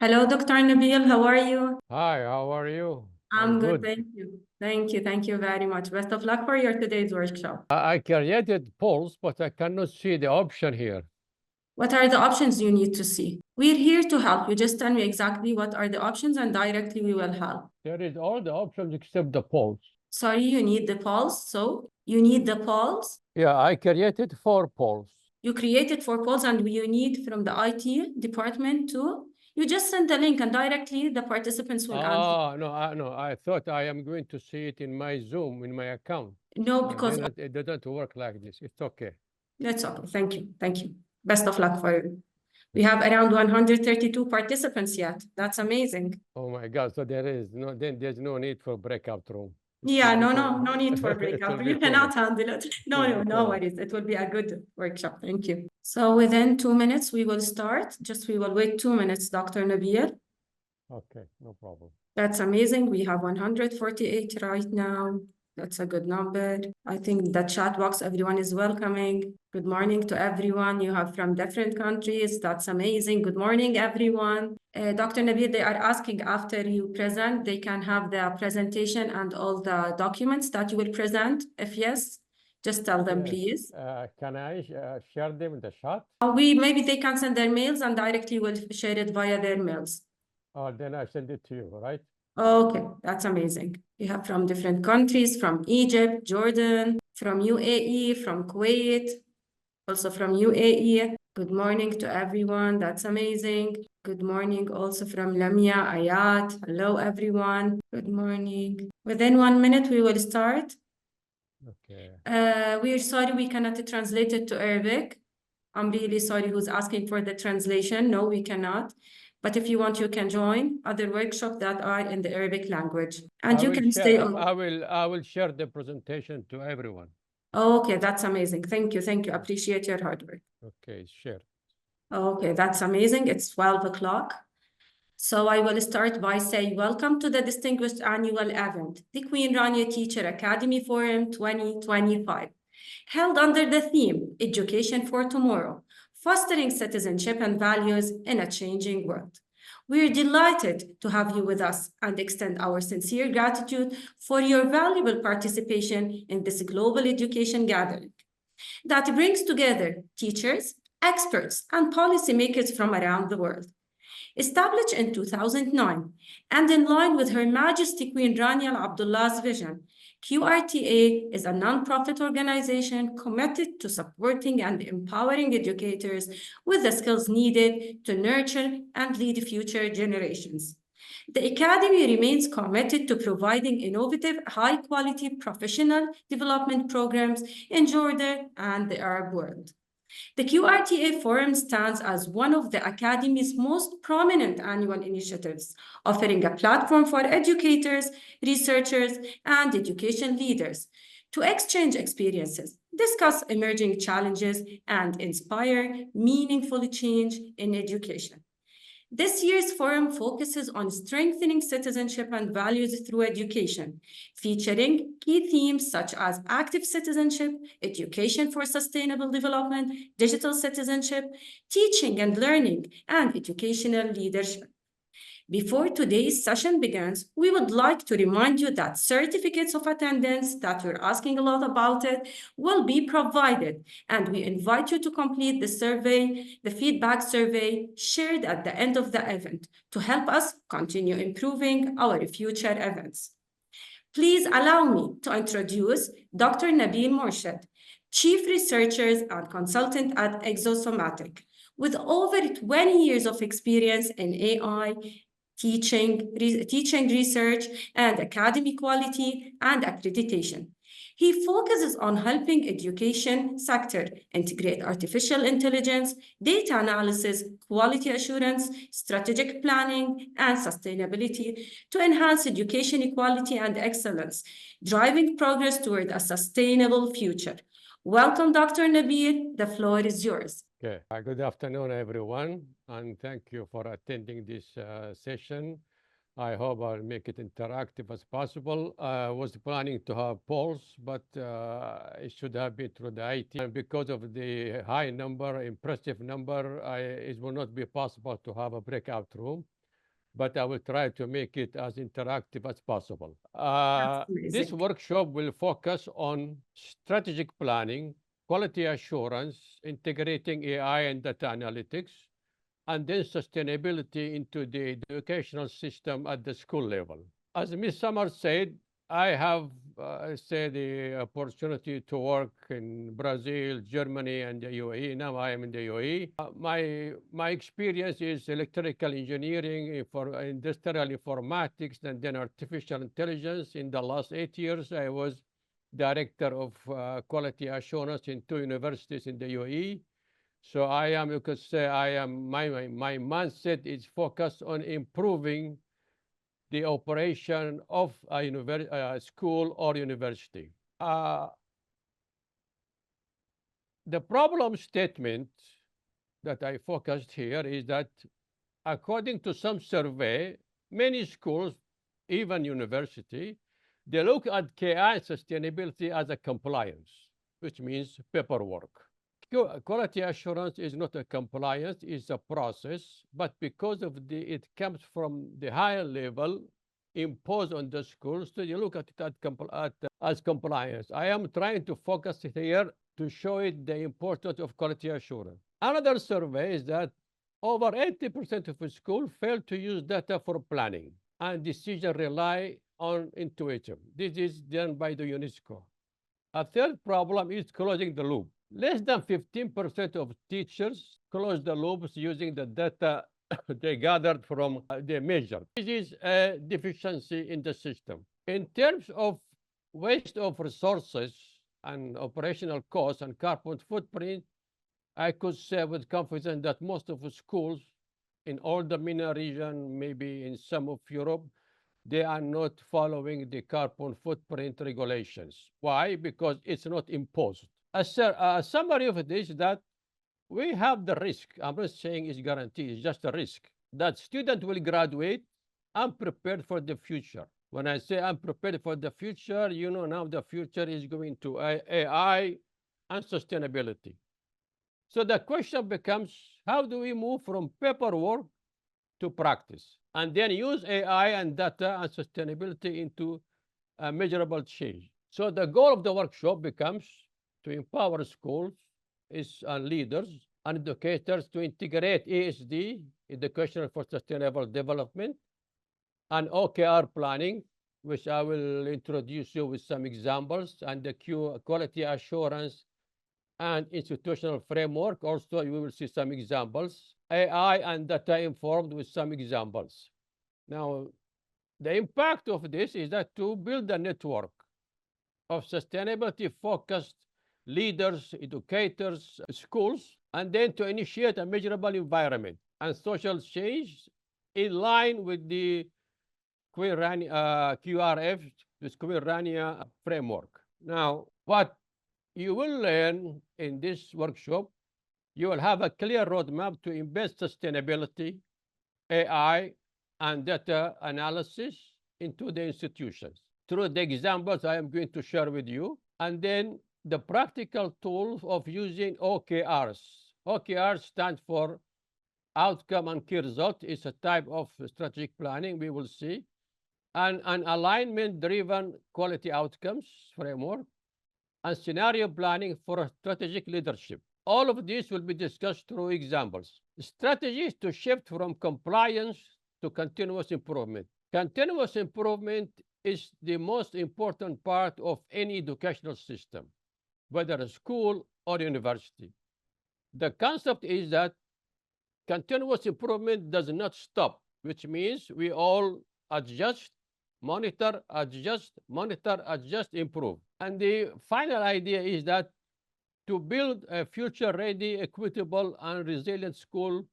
Hello, Dr. Nabil. How are you? Hi, how are you? I'm I'm good, good. thank you. Thank you very much. Best of luck for your today's workshop. I created polls, but I cannot see the option here. What are the options you need to see? We're here to help you. Just tell me exactly what are the options and directly we will help. There is all the options except the polls. Sorry, you need the polls. So you need the polls. Yeah, I created 4 polls. You created 4 polls and you need from the IT department to, you just send the link and directly the participants will answer. No, I thought I am going to see it in my Zoom, in my account. No, because It doesn't work like this. It's okay. that's okay. Thank you. Thank you. Best of luck for you. We have around 132 participants yet. That's amazing. Oh my God, so there's no need for breakout room. Yeah, no need for It breakout. will be You too cannot much. handle it. will be No too much. worries. It will be a good workshop. Thank you. So within 2 minutes, we will start. We will wait 2 minutes, Dr. Nabil. Okay, no problem. That's amazing. We have 148 right now. That's a good number. I think the chat box, everyone is welcoming. Good morning to everyone. You have from different countries. That's amazing. Good morning, everyone. Dr. Nabil, they are asking after you present, they can have the presentation and all the documents that you will present. If yes, just tell them, Yes. please. Can I share them in the chat? Maybe they can send their mails and directly will share it via their mails. Then I send it to you, right? Okay, that's amazing. You have from different countries, from Egypt, Jordan, from UAE, from Kuwait, also from UAE. Good morning to everyone. That's amazing. Good morning also from Lamia, Ayat. Hello, everyone. Good morning. Within 1 minute, we will start. Okay. We are sorry we cannot translate it to Arabic. I'm really sorry who's asking for the translation. No, we cannot. But if you want, you can join other workshops that are in the Arabic language. And you can stay on. I will share the presentation to everyone. Okay, that's amazing. Thank you. Appreciate your hard work. Okay, share. Okay, that's amazing. It's 12 o'clock. So I will start by saying welcome to the distinguished annual event, the Queen Rania Teacher Academy Forum 2025, held under the theme Education for Tomorrow, Fostering Citizenship and Values in a Changing World. We are delighted to have you with us and extend our sincere gratitude for your valuable participation in this global education gathering that brings together teachers, experts, and policymakers from around the world. Established in 2009 and in line with Her Majesty Queen Rania Al Abdullah's vision, QRTA is a nonprofit organization committed to supporting and empowering educators with the skills needed to nurture and lead future generations. The Academy remains committed to providing innovative, high-quality professional development programs in Jordan and the Arab world. The QRTA Forum stands as one of the Academy's most prominent annual initiatives, offering a platform for educators, researchers, and education leaders to exchange experiences, discuss emerging challenges, and inspire meaningful change in education. This year's forum focuses on strengthening citizenship and values through education, featuring key themes such as active citizenship, education for sustainable development, digital citizenship, teaching and learning, and educational leadership. Before today's session begins, we would like to remind you that certificates of attendance that we're asking a lot about it will be provided, and we invite you to complete the survey, the feedback survey shared at the end of the event to help us continue improving our future events. Please allow me to introduce Dr. Nabil Morshid, Chief Researcher and Consultant at Exosomatic, with over 20 years of experience in AI, teaching research, and academic quality and accreditation. He focuses on helping education sector integrate artificial intelligence, data analysis, quality assurance, strategic planning, and sustainability to enhance education equality and excellence, driving progress toward a sustainable future. Welcome, Dr. Nabil. The floor is yours. Okay. Good afternoon, everyone, and thank you for attending this session. I hope I'll make it interactive as possible. I was planning to have polls, but it should have been through the IT. And because of the high number, impressive number, it will not be possible to have a breakout room. but I will try to make it as interactive as possible. That's This amazing. workshop will focus on strategic planning, quality assurance, integrating AI and data analytics, and then sustainability into the educational system at the school level. As Ms. Summers said, I have, the opportunity to work in Brazil, Germany, and the UAE. Now I am in the UAE. My experience is electrical engineering, for industrial informatics, and then artificial intelligence. In the last 8 years, I was director of quality assurance in 2 universities in the UAE. So I am, you could say, my mindset is focused on improving the operation of a school or university. Uh, the problem statement that I focused here is that according to some survey, many schools, even university, they look at KI sustainability as a compliance, which means paperwork. Quality assurance is not a compliance, it's a process, but because of it comes from the higher level imposed on the schools, so you look at it as compliance. I am trying to focus here to show it the importance of quality assurance. Another survey is that over 80% of schools fail to use data for planning and decision rely on intuition. This is done by the UNESCO. A third problem is closing the loop. Less than 15% of teachers close the loops using the data they gathered from the measure. This is a deficiency in the system. In terms of waste of resources and operational costs and carbon footprint, I could say with confidence that most of the schools in all the MENA region, maybe in some of Europe, they are not following the carbon footprint regulations. Why? Because it's not imposed. A summary of it is that we have the risk. I'm not saying it's guaranteed, it's just a risk that student will graduate unprepared for the future. When I say unprepared for the future, you know now the future is going to AI and sustainability. So the question becomes, how do we move from paperwork to practice and then use AI and data and sustainability into a measurable change? So the goal of the workshop becomes to empower schools and leaders and educators to integrate ESD, Education for Sustainable Development, and OKR planning, which I will introduce you with some examples, and the quality assurance and institutional framework. Also, you will see some examples. AI and data informed with some examples. Now, the impact of this is that to build a network of sustainability-focused leaders, educators, schools, and then to initiate a measurable environment and social change in line with the QRF, this Queer Rania framework. Now, what you will learn in this workshop, you will have a clear roadmap to embed sustainability, AI, and data analysis into the institutions through the examples I am going to share with you, and then the practical tools of using OKRs. OKRs stand for outcome and key result. It's a type of strategic planning we will see, and an alignment-driven quality outcomes framework, and scenario planning for strategic leadership. All of this will be discussed through examples. Strategies to shift from compliance to continuous improvement. Continuous improvement is the most important part of any educational system, whether a school or university. The concept is that continuous improvement does not stop, which means we all adjust, monitor, adjust, improve. And the final idea is that to build a future-ready, equitable, and resilient school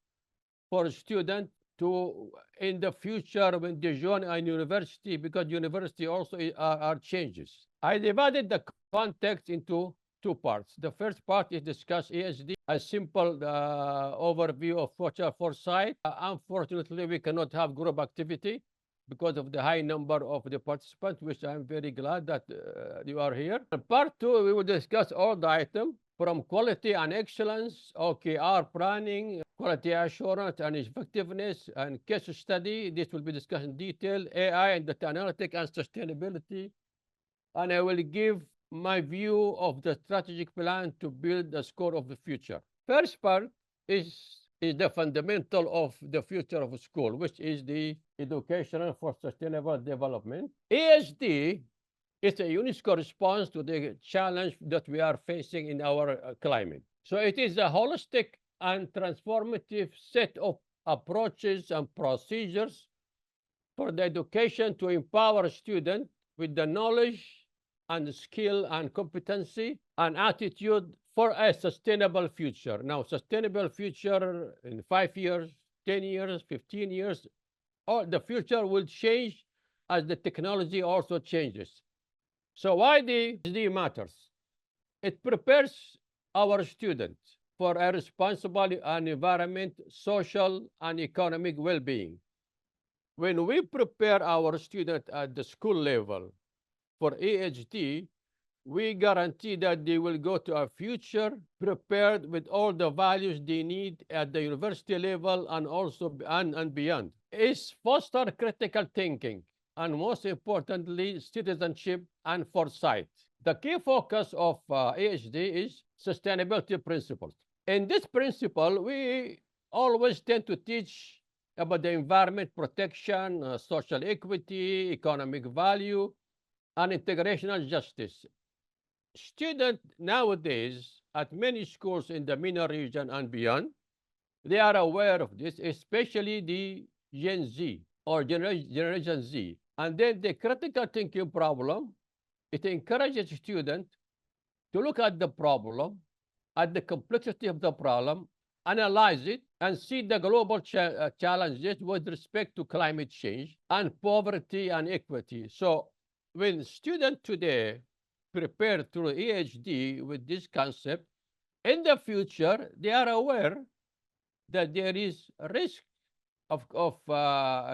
for students to in the future when they join a university, because university also are changes. I divided the context into two parts. The first part is discuss ESD, a simple overview of Foresight. Unfortunately, we cannot have group activity. because of the high number of the participants, which I'm very glad that you are here. In part two, we will discuss all the items from quality and excellence, OKR planning, quality assurance and effectiveness, and case study. This will be discussed in detail, AI and data analytics and sustainability. And I will give my view of the strategic plan to build the score of the future. First part is the fundamental of the future of school, which is the education for sustainable development. ESD is a UNESCO response to the challenge that we are facing in our climate. So it is a holistic and transformative set of approaches and procedures for the education to empower students with the knowledge and skill and competency and attitude for a sustainable future. Now, sustainable future in 5 years, 10 years, 15 years, all the future will change as the technology also changes. So why the SD matters? It prepares our students for a responsible and environment, social and economic well-being. When we prepare our students at the school level for AHD, we guarantee that they will go to a future prepared with all the values they need at the university level and also and beyond. It's foster critical thinking and most importantly, citizenship and foresight. The key focus of AHD is sustainability principles. In this principle, we always tend to teach about the environment protection, social equity, economic value, and integrational justice. Students nowadays at many schools in the MENA region and beyond, they are aware of this, especially the Gen Z or Generation Z. And then the critical thinking problem, it encourages students to look at the problem, at the complexity of the problem, analyze it, and see the global challenges with respect to climate change and poverty and equity. So when students today prepare through EHD with this concept, in the future, they are aware that there is a risk of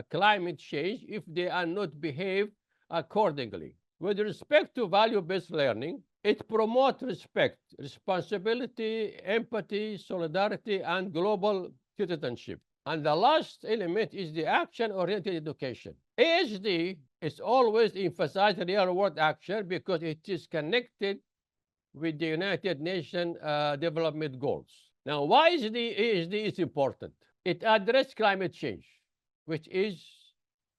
climate change if they are not behave accordingly. With respect to value-based learning, it promotes respect, responsibility, empathy, solidarity, and global citizenship. And the last element is the action-oriented education. ASD is always emphasized real-world action because it is connected with the United Nations Development Goals. Now, why is the ASD is important? It addresses climate change, which is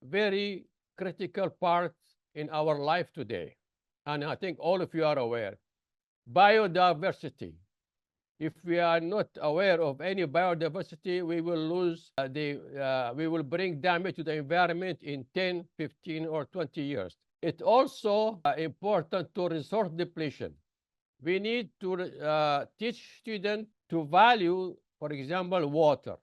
very critical part in our life today. And I think all of you are aware. Biodiversity. If we are not aware of any biodiversity, we will lose we will bring damage to the environment in 10, 15, or 20 years. It's also important to resource depletion. We need to teach students to value, for example, water,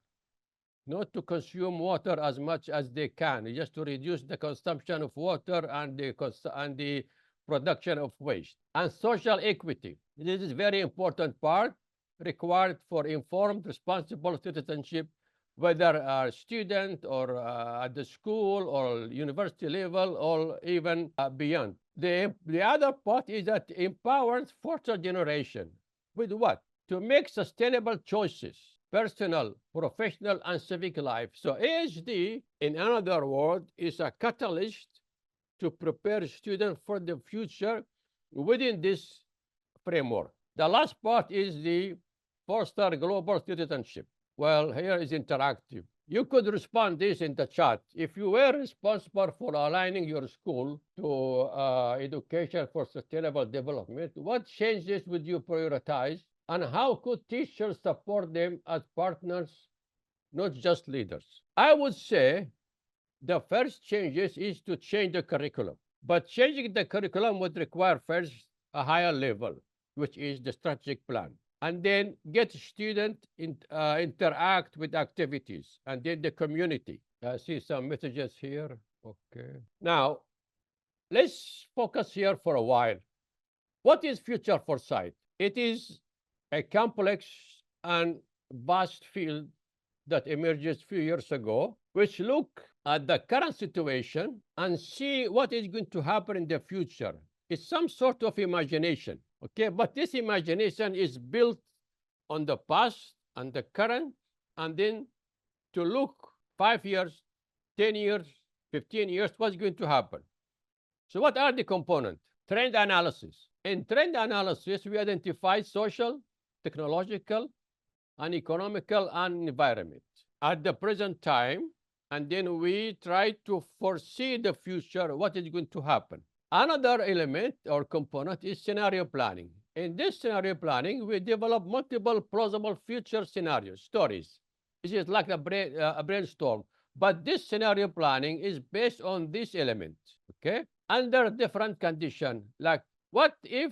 not to consume water as much as they can, just to reduce the consumption of water and the production of waste. And social equity. This is very important part required for informed, responsible citizenship, whether a student or at the school or university level or even beyond. The other part is that it empowers future generation with what? To make sustainable choices, personal, professional, and civic life. So AHD, in another word, is a catalyst to prepare students for the future within this framework. The last part is the foster global citizenship. Well, here is interactive. You could respond this in the chat. If you were responsible for aligning your school to education for sustainable development, what changes would you prioritize? And how could teachers support them as partners, not just leaders? I would say the first changes is to change the curriculum. But changing the curriculum would require first a higher level, which is the strategic plan. And then get students interact with activities, and then the community. I see some messages here. Okay. Now, let's focus here for a while. What is future foresight? It is a complex and vast field that emerged a few years ago, which look at the current situation and see what is going to happen in the future. It's some sort of imagination, okay? But this imagination is built on the past and the current, and then to look 5 years, 10 years, 15 years, what's going to happen. So what are the components? Trend analysis. In trend analysis, we identify social, technological, and economical and environment at the present time, and then we try to foresee the future, what is going to happen. Another element or component is scenario planning. In this scenario planning, we develop multiple plausible future scenarios, stories. This is like a brainstorm. But this scenario planning is based on this element, okay? Under different conditions, like what if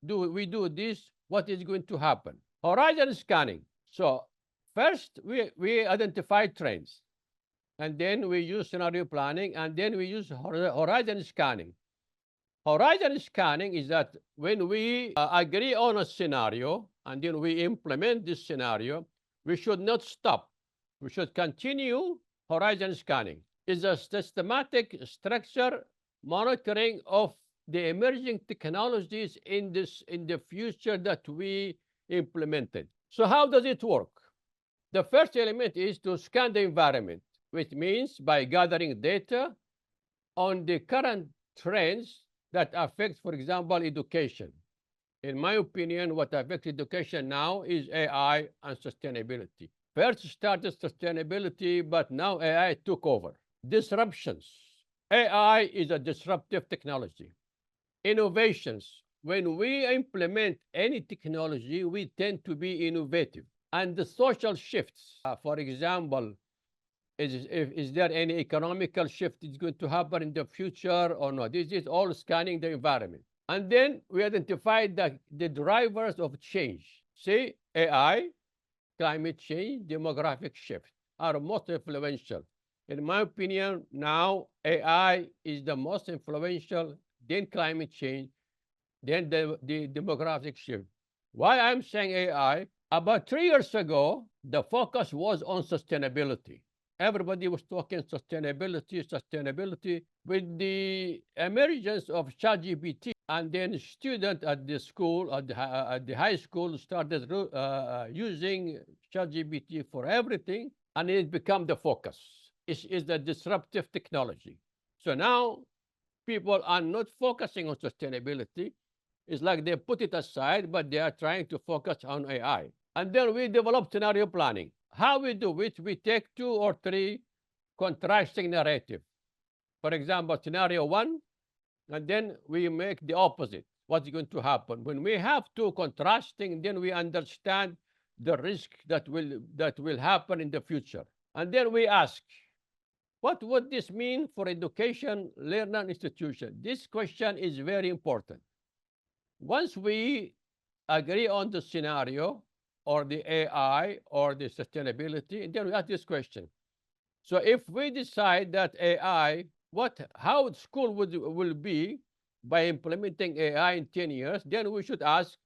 we do this, what is going to happen? Horizon scanning. So first, we identify trends, and then we use scenario planning, and then we use horizon scanning. Horizon scanning is that when we agree on a scenario and then we implement this scenario, we should not stop. We should continue horizon scanning. It's a systematic structure monitoring of the emerging technologies in the future that we implemented. So how does it work? The first element is to scan the environment, which means by gathering data on the current trends that affect, for example, education. In my opinion, what affects education now is AI and sustainability. First started sustainability, but now AI took over. Disruptions. AI is a disruptive technology. Innovations. When we implement any technology, we tend to be innovative. And the social shifts, for example, is there any economical shift is going to happen in the future or not? This is all scanning the environment. And then we identified the drivers of change. See, AI, climate change, demographic shift are most influential. In my opinion, now AI is the most influential, then climate change, then the demographic shift. Why I'm saying AI? About 3 years ago, the focus was on sustainability. Everybody was talking sustainability, sustainability. With the emergence of ChatGPT, and then students at the school, at the high school, started using ChatGPT for everything, and it became the focus. It is the disruptive technology. So now people are not focusing on sustainability. It's like they put it aside, but they are trying to focus on AI. And then we develop scenario planning. How we do it? We take 2 or 3 contrasting narrative. For example, scenario 1, and then we make the opposite. What's going to happen? When we have 2 contrasting, then we understand the risk that will happen in the future. And then we ask, what would this mean for education, learner, institution? This question is very important. Once we agree on the scenario or the AI or the sustainability, then we ask this question. So if we decide that AI, how school will be by implementing AI in 10 years, then we should ask,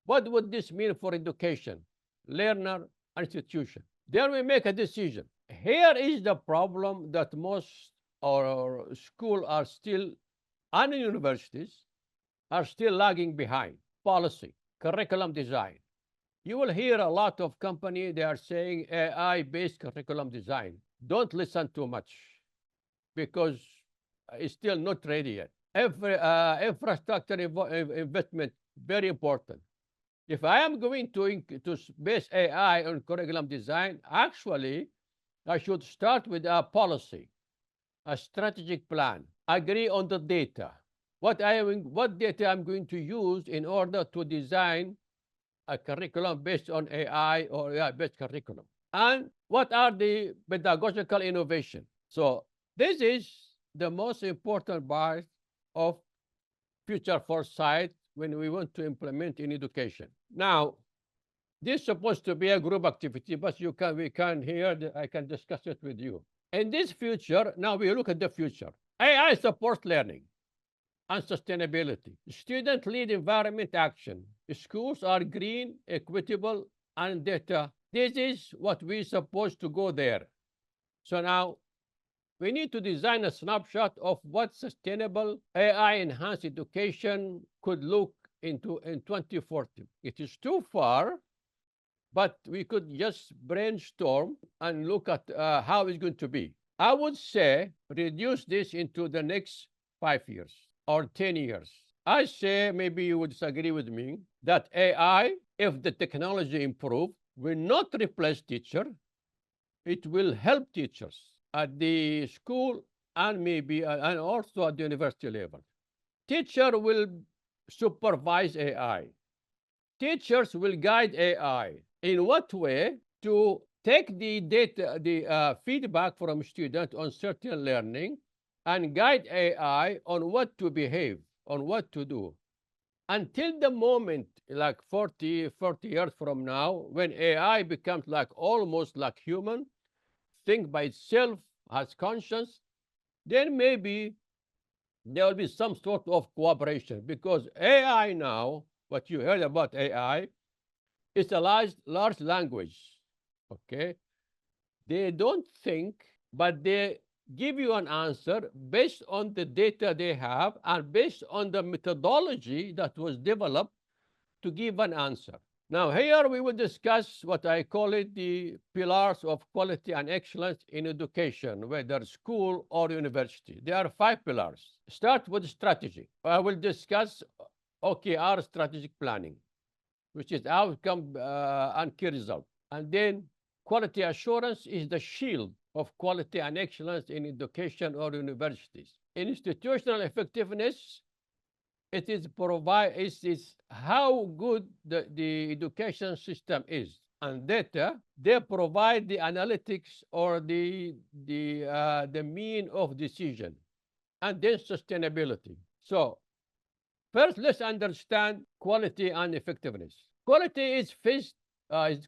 what would this mean for education, learner, institution? Then we make a decision. Here is the problem that most our schools are still, and universities are still lagging behind. Policy, curriculum design. You will hear a lot of companies, they are saying AI-based curriculum design. Don't listen too much because it's still not ready yet. Infrastructure investment, very important. If I am going to base AI on curriculum design, actually, I should start with a policy, a strategic plan, agree on the data. What data I'm going to use in order to design a curriculum based on AI or AI-based curriculum. And what are the pedagogical innovation? So this is the most important part of future foresight when we want to implement in education. Now, this is supposed to be a group activity, but we can here, I can discuss it with you. In this future, now we look at the future. AI supports learning and sustainability. Student lead environment action. Schools are green, equitable, and data This is what we're supposed to go there. So now we need to design a snapshot of what sustainable AI-enhanced education could look into in 2040. It is too far, but we could just brainstorm and look at how it's going to be. I would say reduce this into the next 5 years or 10 years. I say, maybe you would disagree with me, that AI, if the technology improve, will not replace teacher. It will help teachers at the school and maybe and also at the university level. Teacher will supervise AI. Teachers will guide AI. In what way? To take the data, the feedback from students on certain learning and guide AI on what to behave, on what to do. Until the moment, like 40 years from now, when AI becomes like almost like human, think by itself, has conscience, then maybe there will be some sort of cooperation, because AI now, what you heard about AI, is a large language. Okay? They don't think, but they give you an answer based on the data they have and based on the methodology that was developed to give an answer. Now, here we will discuss what I call it the pillars of quality and excellence in education, whether school or university. There are 5 pillars. Start with strategy. I will discuss OKR strategic planning, which is outcome and key result. And then quality assurance is the shield of quality and excellence in education or universities. Institutional effectiveness, it is how good the education system is. And data, they provide the analytics or the mean of decision. And then sustainability. So first, let's understand quality and effectiveness. Quality is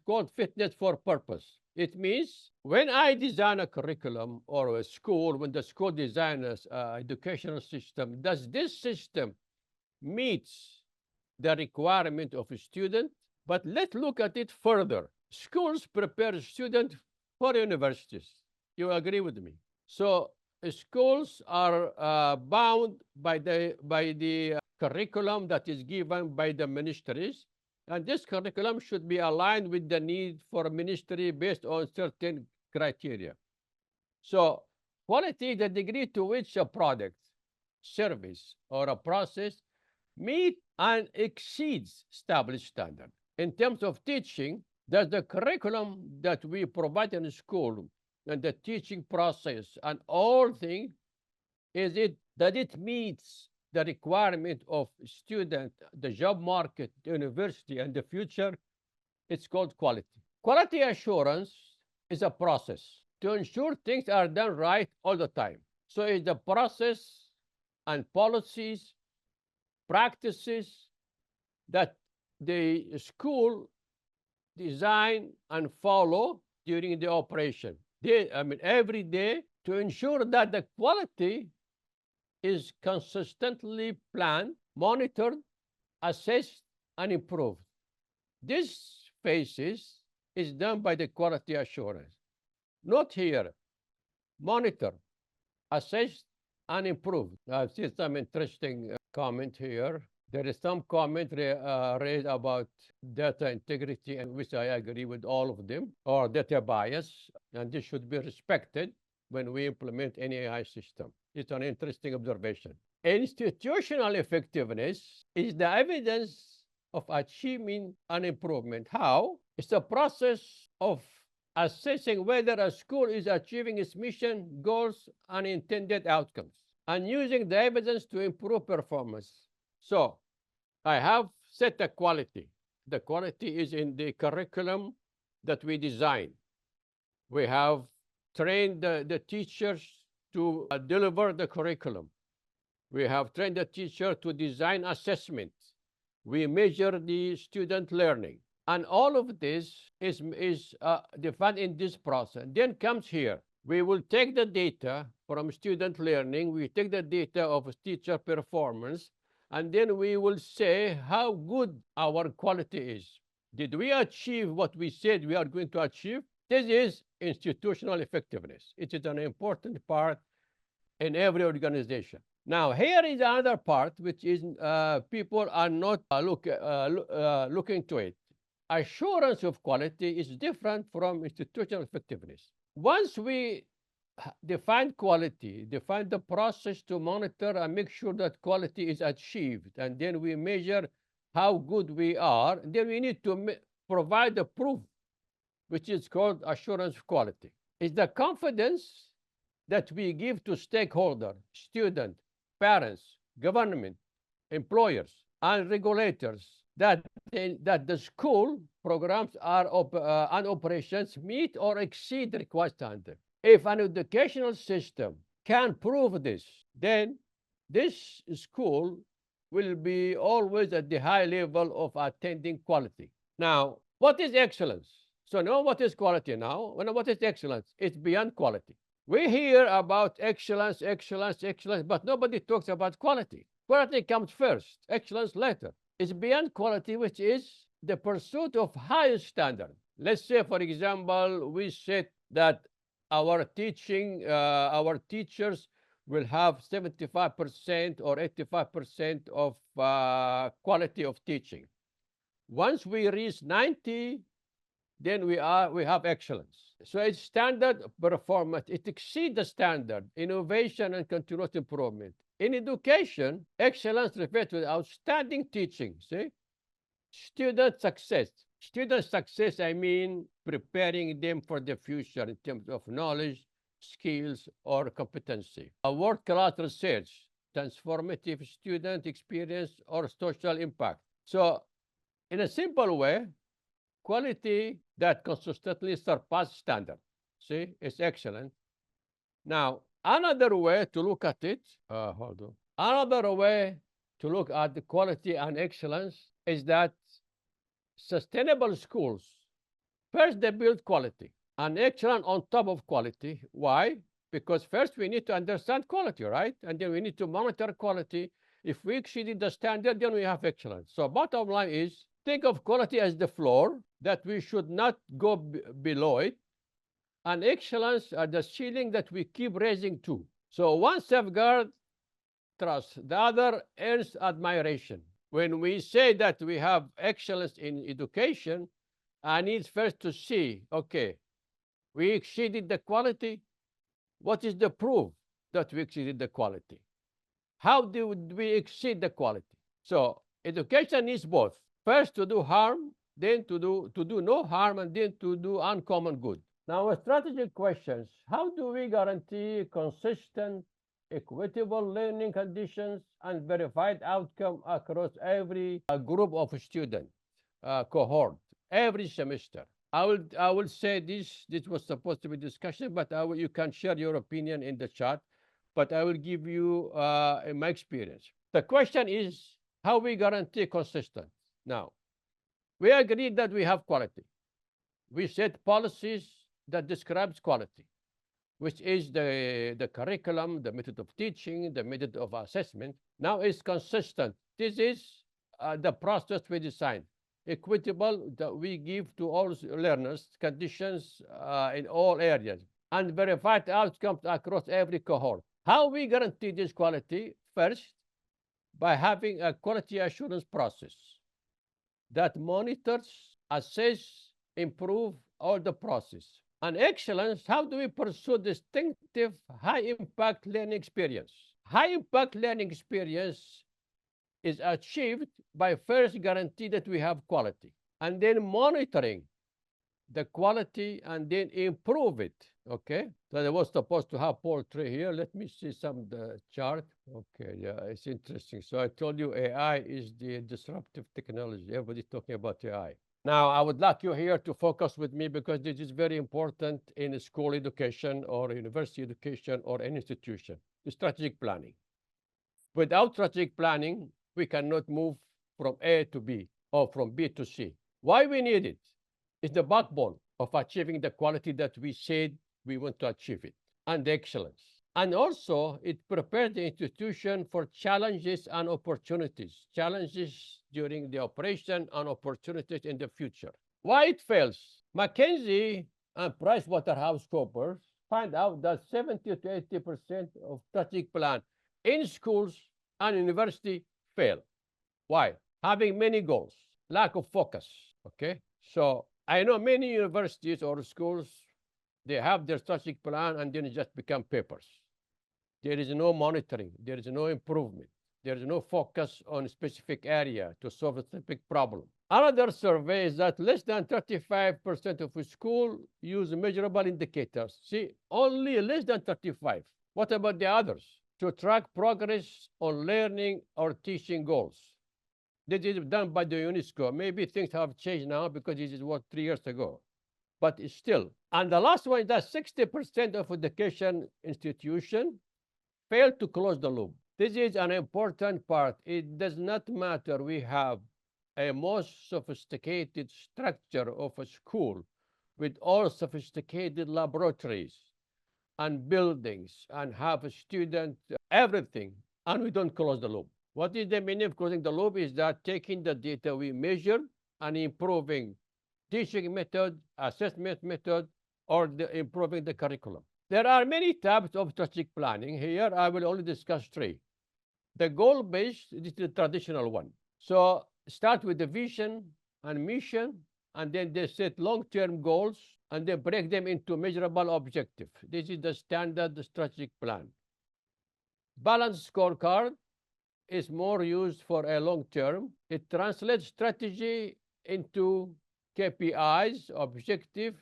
called fitness for purpose. It means when I design a curriculum or a school, when the school designs educational system, does this system meets the requirement of a student? But let's look at it further. Schools prepare students for universities. You agree with me? So schools are bound by the curriculum that is given by the ministries, and this curriculum should be aligned with the need for a ministry based on certain criteria. So quality is the degree to which a product, service, or a process meet and exceeds established standard. In terms of teaching, does the curriculum that we provide in school and the teaching process and all things, is it that it meets the requirement of student, the job market, the university, and the future? It's called quality. Quality assurance is a process to ensure things are done right all the time. So it's the process and policies, practices that the school design and follow during the operation. Every day, to ensure that the quality is consistently planned, monitored, assessed, and improved. This phases is done by the quality assurance. Not here. Monitor, assess, and improve. I've seen some interesting comment here. There is some comment raised about data integrity, and which I agree with all of them, or data bias, and this should be respected when we implement any AI system. It's an interesting observation. Institutional effectiveness is the evidence of achieving an improvement. How? It's a process of assessing whether a school is achieving its mission, goals, and intended outcomes, and using the evidence to improve performance. So I have set a quality. The quality is in the curriculum that we design. We have trained the teachers to deliver the curriculum. We have trained the teacher to design assessment. We measure the student learning. And all of this is defined in this process. Then comes here. We will take the data from student learning. We take the data of teacher performance, and then we will say how good our quality is. Did we achieve what we said we are going to achieve? This is institutional effectiveness. It is an important part in every organization. Now, here is another part which is people are not looking to it. Assurance of quality is different from institutional effectiveness. Once we define quality, define the process to monitor and make sure that quality is achieved, and then we measure how good we are, then we need to provide a proof, which is called assurance of quality. It's the confidence that we give to stakeholders, students, parents, government, employers, and regulators that the school programs and operations meet or exceed required standards. If an educational system can prove this, then this school will be always at the high level of attending quality. Now, what is excellence? So now what is quality now? Well, what is excellence? It's beyond quality. We hear about excellence, excellence, excellence, but nobody talks about quality. Quality comes first, excellence later. It's beyond quality, which is the pursuit of highest standard. Let's say, for example, we said that our teachers will have 75% or 85% of quality of teaching. Once we reach 90, then we have excellence. So it's standard performance. It exceeds the standard, innovation and continuous improvement. In education, excellence refers to outstanding teaching. See, student success. Student success, I mean preparing them for the future in terms of knowledge, skills, or competency. A world-class research, transformative student experience, or social impact. So, in a simple way, quality that consistently surpasses standard. See, it's excellent. Now, another way to look at it, hold on. Another way to look at the quality and excellence is that sustainable schools, first they build quality and excellence on top of quality. Why? Because first we need to understand quality, right? And then we need to monitor quality. If we exceeded the standard, then we have excellence. So bottom line is, think of quality as the floor, that we should not go below it, and excellence are the ceiling that we keep raising to. So one safeguard trust, the other earns admiration. When we say that we have excellence in education, I need first to see, okay, we exceeded the quality. What is the proof that we exceeded the quality? How did we exceed the quality? So education needs both. First to do harm, then to do no harm, and then to do uncommon good. Now, strategic questions. How do we guarantee consistent, equitable learning conditions and verified outcome across every group of student cohort, every semester? I will say this was supposed to be discussion, but you can share your opinion in the chat, but I will give you my experience. The question is how we guarantee consistent. Now, we agreed that we have quality. We set policies that describes quality, which is the curriculum, the method of teaching, the method of assessment. Now it's consistent. This is the process we design. Equitable, that we give to all learners conditions in all areas, and verified outcomes across every cohort. How we guarantee this quality? First, by having a quality assurance process that monitors, assess, improve all the process. And excellence, how do we pursue distinctive high-impact learning experience? High-impact learning experience is achieved by first guarantee that we have quality, and then monitoring the quality, and then improve it. Okay, so I was supposed to have poultry here. Let me see some the chart. Okay, yeah, it's interesting. So I told you AI is the disruptive technology. Everybody's talking about AI. Now, I would like you here to focus with me because this is very important in school education or university education or any institution. The strategic planning. Without strategic planning, we cannot move from A to B or from B to C. Why we need it? It's the backbone of achieving the quality that we said we want to achieve it, and the excellence. And also, it prepares the institution for challenges and opportunities, challenges during the operation and opportunities in the future. Why it fails? McKinsey and PricewaterhouseCoopers find out that 70 to 80% of strategic plan in schools and university fail. Why? Having many goals, lack of focus. Okay, so I know many universities or schools, they have their strategic plan and then it just become papers. There is no monitoring, there is no improvement, there is no focus on a specific area to solve a specific problem. Another survey is that less than 35% of school use measurable indicators. See, only less than 35. What about the others? To track progress on learning or teaching goals. This is done by the UNESCO. Maybe things have changed now because this is what 3 years ago. But still. And the last one is that 60% of education institution fail to close the loop. This is an important part. It does not matter we have a most sophisticated structure of a school with all sophisticated laboratories and buildings and have a student, everything, and we don't close the loop. What is the meaning of closing the loop? Is that taking the data we measure and improving teaching method, assessment method, or improving the curriculum. There are many types of strategic planning. Here, I will only discuss three. The goal-based, this is the traditional one. So start with the vision and mission, and then they set long-term goals, and they break them into measurable objectives. This is the standard strategic plan. Balanced scorecard is more used for a long term. It translates strategy into KPIs, objective,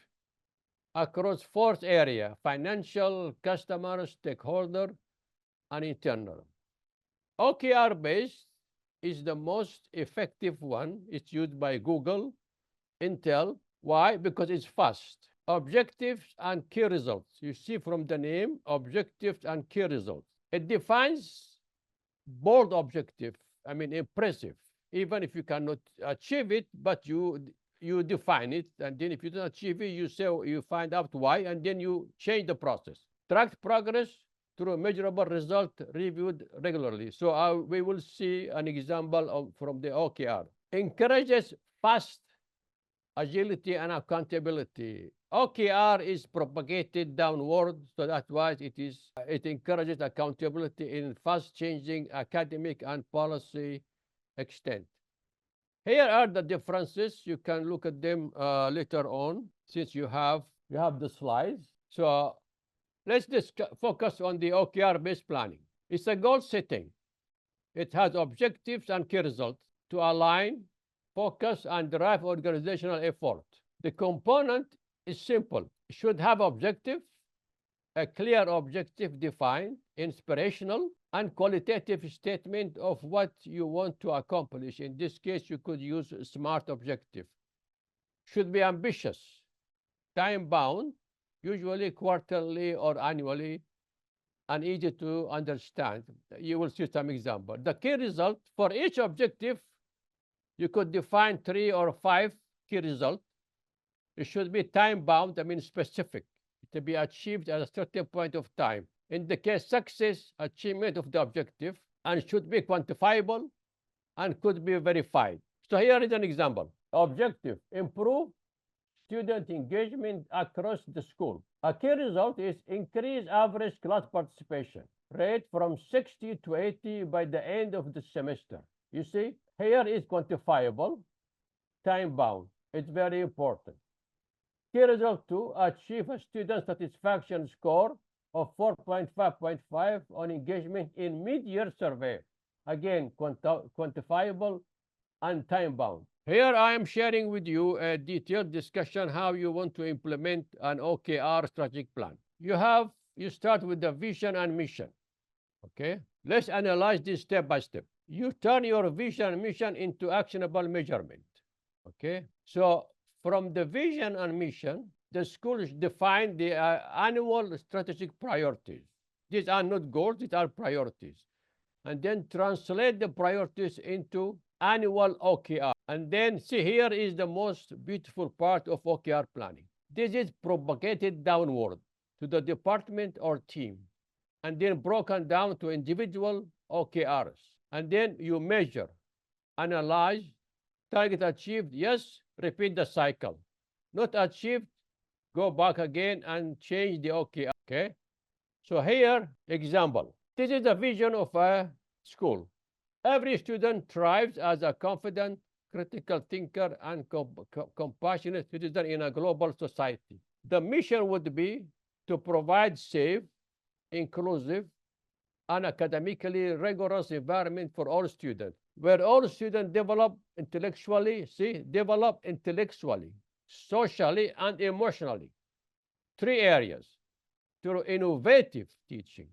across four areas: financial, customer, stakeholder, and internal. OKR-based is the most effective one. It's used by Google, Intel. Why? Because it's fast. Objectives and key results. You see from the name, objectives and key results. It defines bold objective, I mean impressive, even if you cannot achieve it, but you define it, and then if you don't achieve it, you say you find out why, and then you change the process. Track progress through measurable result reviewed regularly. So we will see an example from the OKR. Encourages fast agility and accountability. OKR is propagated downward, so that's why it encourages accountability in fast-changing academic and policy extent. Here are the differences. You can look at them later on, since you have the slides. So let's focus on the OKR-based planning. It's a goal setting. It has objectives and key results to align, focus, and drive organizational effort. The component is simple. It should have objective, a clear objective defined, inspirational, and qualitative statement of what you want to accomplish. In this case, you could use a SMART objective. Should be ambitious, time-bound, usually quarterly or annually, and easy to understand. You will see some example. The key result for each objective, you could define 3 or 5 key results. It should be time-bound, I mean specific, to be achieved at a certain point of time. Indicate success, achievement of the objective, and should be quantifiable and could be verified. So here is an example. Objective: improve student engagement across the school. A key result is increase average class participation rate from 60 to 80 by the end of the semester. You see, here is quantifiable, time-bound. It's very important. Key result 2, achieve a student satisfaction score of 4.5.5 on engagement in mid-year survey. Again, quantifiable and time-bound. Here I am sharing with you a detailed discussion how you want to implement an OKR strategic plan. You start with the vision and mission. Okay, let's analyze this step by step. You turn your vision and mission into actionable measurement. Okay, so from the vision and mission, the schools define the annual strategic priorities. These are not goals, these are priorities. And then translate the priorities into annual OKR. And then see, here is the most beautiful part of OKR planning. This is propagated downward to the department or team. and then broken down to individual OKRs. And then you measure, analyze, target achieved, yes, repeat the cycle. Not achieved, go back again and change the OKR. Okay? So here, example. This is the vision of a school. Every student thrives as a confident, critical thinker and compassionate citizen in a global society. The mission would be to provide safe, inclusive, and academically rigorous environment for all students, where all students develop intellectually, socially, and emotionally. 3 areas through innovative teaching.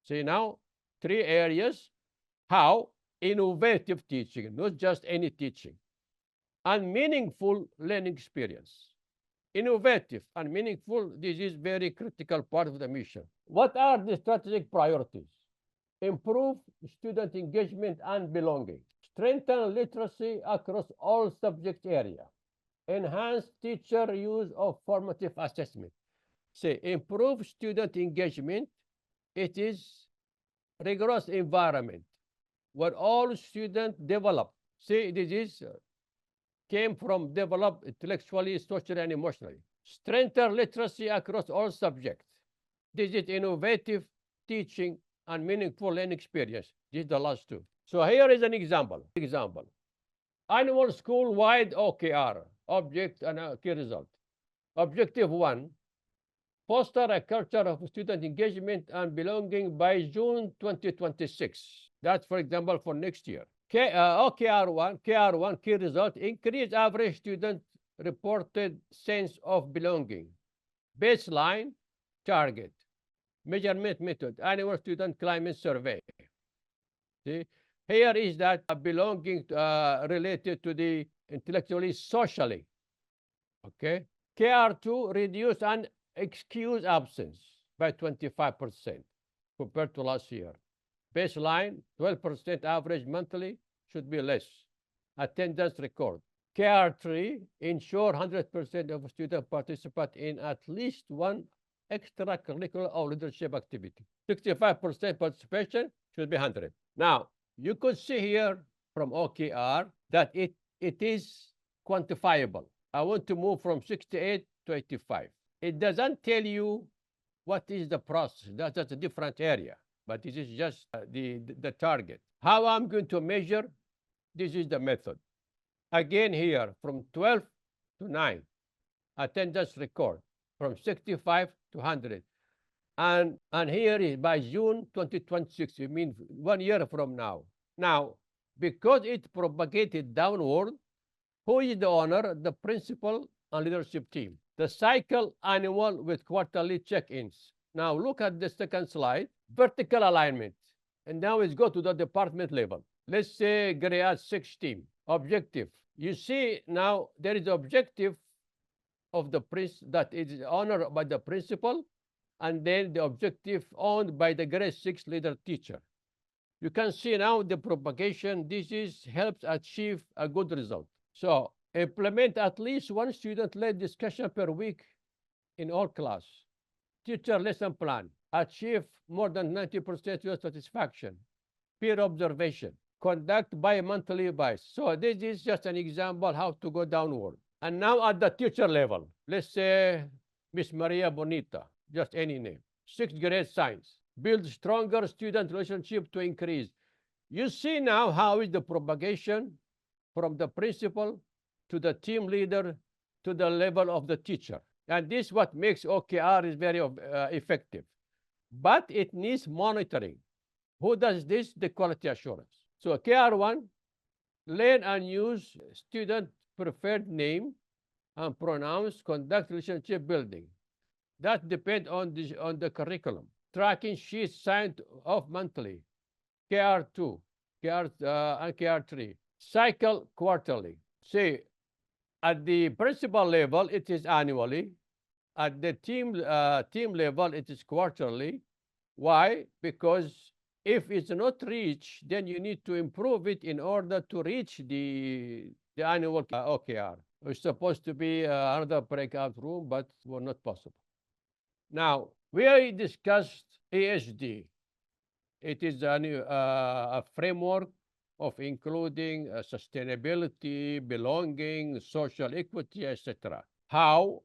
See now, 3 areas. How? Innovative teaching, not just any teaching. And meaningful learning experience. Innovative and meaningful, this is very critical part of the mission. What are the strategic priorities? Improve student engagement and belonging. Strengthen literacy across all subject area. Enhance teacher use of formative assessment. Say, improve student engagement. It is rigorous environment where all students develop. See, this is came from develop intellectually, socially, and emotionally. Strengthen literacy across all subjects. This is innovative teaching and meaningful learning experience. This is the last 2. So here is an example. Annual school-wide OKR, object and key result. Objective 1, foster a culture of student engagement and belonging by June 2026. That's, for example, for next year. KR1, key result, increase average student reported sense of belonging. Baseline, target. Measurement method, annual student climate survey. See, here is that belonging related to the intellectually, socially. Okay. KR2, reduce and excuse absence by 25% compared to last year. Baseline, 12% average monthly, should be less. Attendance record. KR3, ensure 100% of students participate in at least one extracurricular or leadership activity. 65% participation should be 100. Now, you could see here from OKR that it is quantifiable. I want to move from 68 to 85. It doesn't tell you what is the process. That's a different area, but this is just the target. How I'm going to measure, this is the method. Again here, from 12 to 9, attendance record, from 65 to 100. And here is by June 2026, you mean 1 year from now. Now, because it propagated downward, who is the owner? The principal and leadership team. The cycle annual with quarterly check-ins. Now look at the second slide, vertical alignment. And now let's go to the department level. Let's say grade 6 team, objective. You see now there is objective of the that is honored by the principal, and then the objective owned by the grade 6 leader teacher. You can see now the propagation. This helps achieve a good result. So implement at least one student-led discussion per week in all class. Teacher lesson plan. Achieve more than 90% student satisfaction. Peer observation. Conduct bi-monthly advice. So this is just an example how to go downward. And now at the teacher level, let's say Miss Maria Bonita, just any name. 6th grade science. Build stronger student relationship to increase. You see now how is the propagation from the principal to the team leader to the level of the teacher. And this is what makes OKR is very effective. But it needs monitoring. Who does this? The quality assurance. So KR1, learn and use student preferred name and pronouns, conduct relationship building. That depends on the curriculum. Tracking sheets signed off monthly. KR2, and KR3. Cycle quarterly. See, at the principal level, it is annually. At the team level, it is quarterly. Why? Because if it's not reached, then you need to improve it in order to reach the annual OKR. It's supposed to be another breakout room, but it was not possible. Now, we discussed ASD. It is a framework of including sustainability, belonging, social equity, etc. How?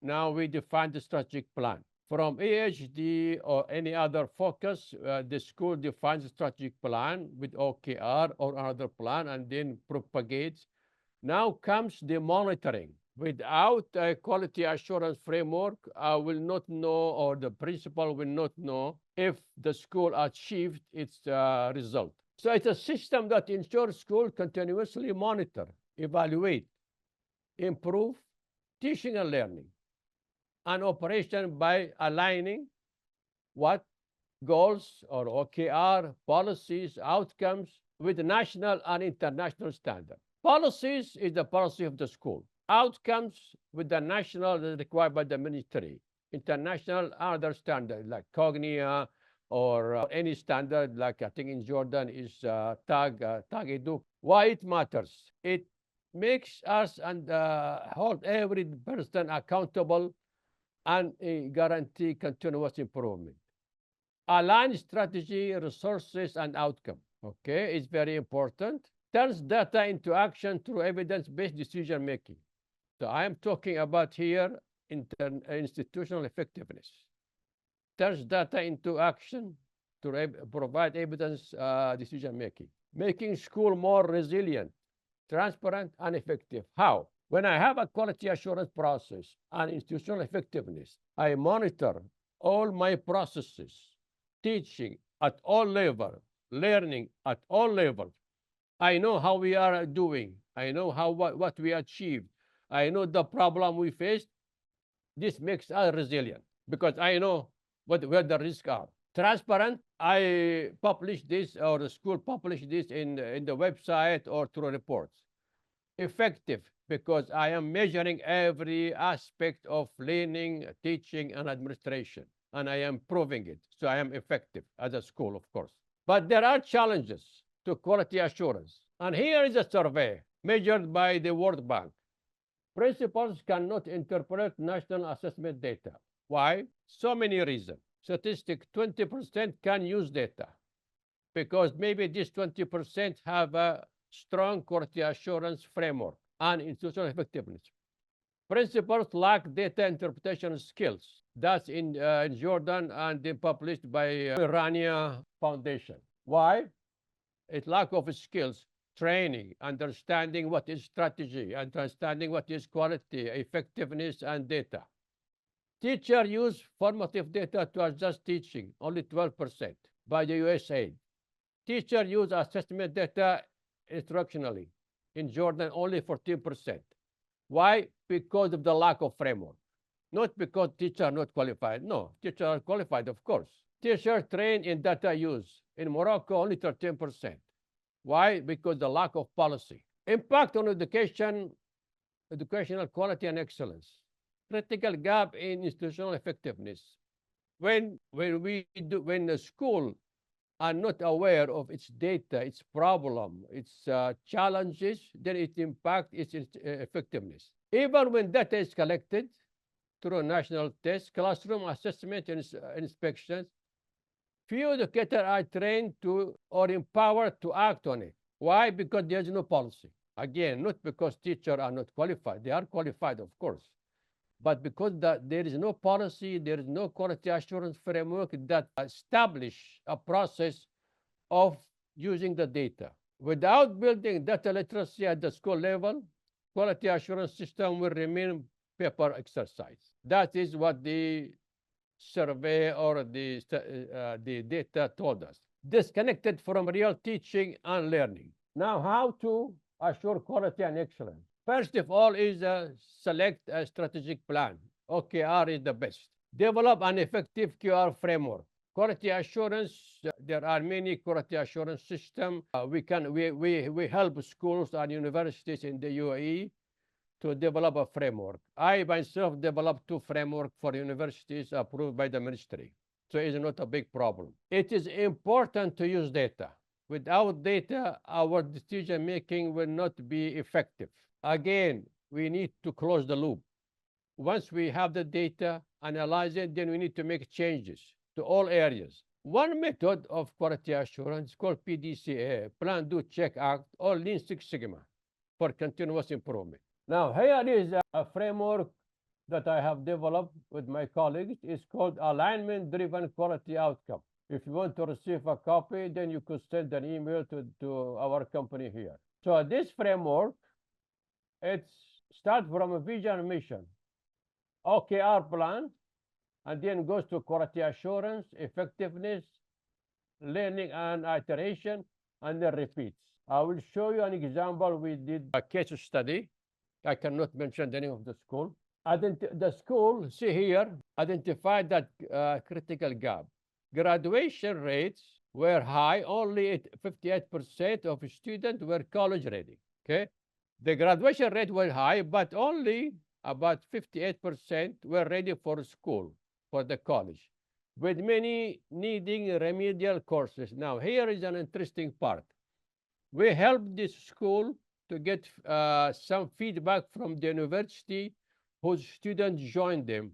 Now we define the strategic plan. From AHD or any other focus, the school defines a strategic plan with OKR or another plan and then propagates. Now comes the monitoring. Without a quality assurance framework, I will not know, or the principal will not know, if the school achieved its result. So it's a system that ensures school continuously monitor, evaluate, improve teaching and learning, and operation by aligning what goals or OKR policies, outcomes with national and international standards. Policies is the policy of the school. Outcomes with the national that is required by the ministry. International other standards like Cognia or any standard like I think in Jordan is TAG Edu. Why it matters? It makes us and hold every person accountable and guarantee continuous improvement. Align strategy, resources, and outcome. Okay, it's very important. Turns data into action through evidence-based decision making. So I am talking about here institutional effectiveness. Turns data into action to provide evidence decision making. Making school more resilient, transparent, and effective. How? When I have a quality assurance process and institutional effectiveness, I monitor all my processes, teaching at all levels, learning at all levels. I know how we are doing. I know what we achieved. I know the problem we faced. This makes us resilient because I know where the risks are. Transparent, I publish this or the school publish this in the website or through reports. Effective, because I am measuring every aspect of learning, teaching, and administration, and I am proving it. So I am effective as a school, of course. But there are challenges to quality assurance. And here is a survey measured by the World Bank. Principals cannot interpret national assessment data. Why? So many reasons. Statistic, 20% can use data because maybe this 20% have a strong quality assurance framework and institutional effectiveness. Principals lack data interpretation skills. That's in Jordan and then published by Irania Foundation. Why? It's lack of skills, training, understanding what is strategy, understanding what is quality, effectiveness, and data. Teacher use formative data to adjust teaching, only 12% by the USAID. Teacher use assessment data instructionally. In Jordan, only 14%. Why? Because of the lack of framework. Not because teachers are not qualified. No, teachers are qualified, of course. Teachers trained in data use. In Morocco, only 13%. Why? Because the lack of policy. Impact on education, educational quality and excellence. Critical gap in institutional effectiveness. When the school are not aware of its data, its problem, its challenges, then it impacts its effectiveness. Even when data is collected through national tests, classroom assessment and inspections, few educators are trained to or empowered to act on it. Why? Because there's no policy. Again, not because teachers are not qualified. They are qualified, of course. But because there is no policy, there is no quality assurance framework that establish a process of using the data. Without building data literacy at the school level, quality assurance system will remain paper exercise. That is what the survey or the data told us. Disconnected from real teaching and learning. Now, how to assure quality and excellence? First of all is select a strategic plan. OKR is the best. Develop an effective QR framework. Quality assurance, there are many quality assurance systems. We help schools and universities in the UAE to develop a framework. I myself developed 2 frameworks for universities approved by the ministry. So it's not a big problem. It is important to use data. Without data, our decision making will not be effective. Again, we need to close the loop. Once we have the data, analyze it, then we need to make changes. to all areas. One method of quality assurance called PDCA, Plan, Do, Check, Act, or Lean Six Sigma for continuous improvement. Now, here is a framework that I have developed with my colleagues. It's called Alignment-Driven Quality Outcome. If you want to receive a copy, then you could send an email to our company here. So this framework, it starts from a vision and mission, OKR plan, and then goes to quality assurance, effectiveness, learning and iteration, and then repeats. I will show you an example. We did a case study. I cannot mention the name of the school. The school, see here, identified that critical gap. Graduation rates were high, only 58% of students were college ready. Okay, the graduation rate was high, but only about 58% were ready for school, for the college, with many needing remedial courses. Now, here is an interesting part. We helped this school to get some feedback from the university whose students joined them.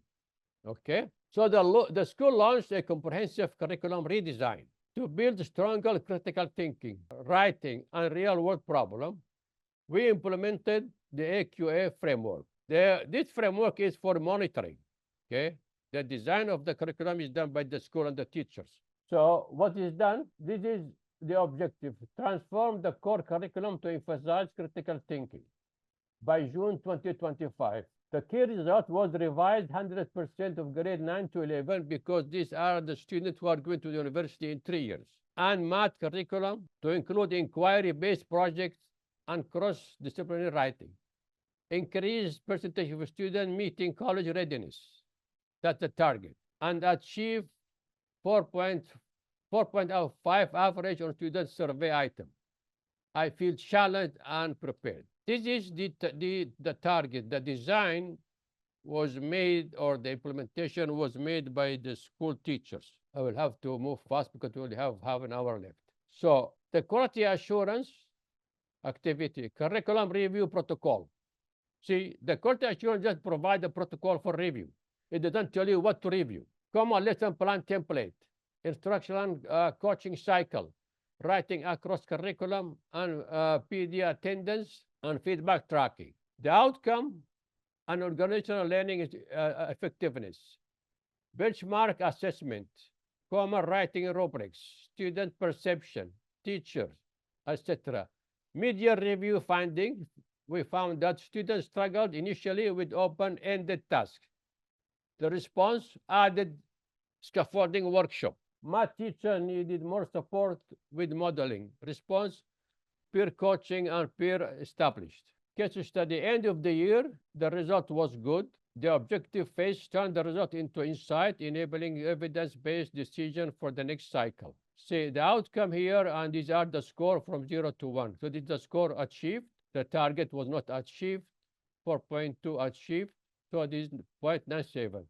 Okay, so the school launched a comprehensive curriculum redesign to build stronger critical thinking, writing, and real-world problem. We implemented the AQA framework. This framework is for monitoring. Okay, the design of the curriculum is done by the school and the teachers. So what is done? This is the objective: transform the core curriculum to emphasize critical thinking. By June 2025, the key result was revised 100% of grade 9 to 11 because these are the students who are going to the university in 3 years. And math curriculum to include inquiry-based projects and cross-disciplinary writing. Increase percentage of students meeting college readiness. That's the target. And achieve 4.5 average on student survey item. I feel challenged and prepared. This is the target. The design was made, or the implementation was made by the school teachers. I will have to move fast because we only have half an hour left. So the quality assurance activity, curriculum review protocol. See, the quality assurance just provide the protocol for review. It doesn't tell you what to review. Common lesson plan template, instructional coaching cycle, writing across curriculum, and PD attendance, and feedback tracking. The outcome and organizational learning is effectiveness. Benchmark assessment, common writing rubrics, student perception, teachers, etc. Mid-year review findings, we found that students struggled initially with open-ended tasks. The response added scaffolding workshop. Math teacher needed more support with modeling. Response, peer coaching and peer established. Case study, end of the year, the result was good. The objective phase turned the result into insight, enabling evidence-based decision for the next cycle. See the outcome here, and these are the score from 0 to 1. So this is the score achieved. The target was not achieved. 4.2 achieved. So this is 0.97.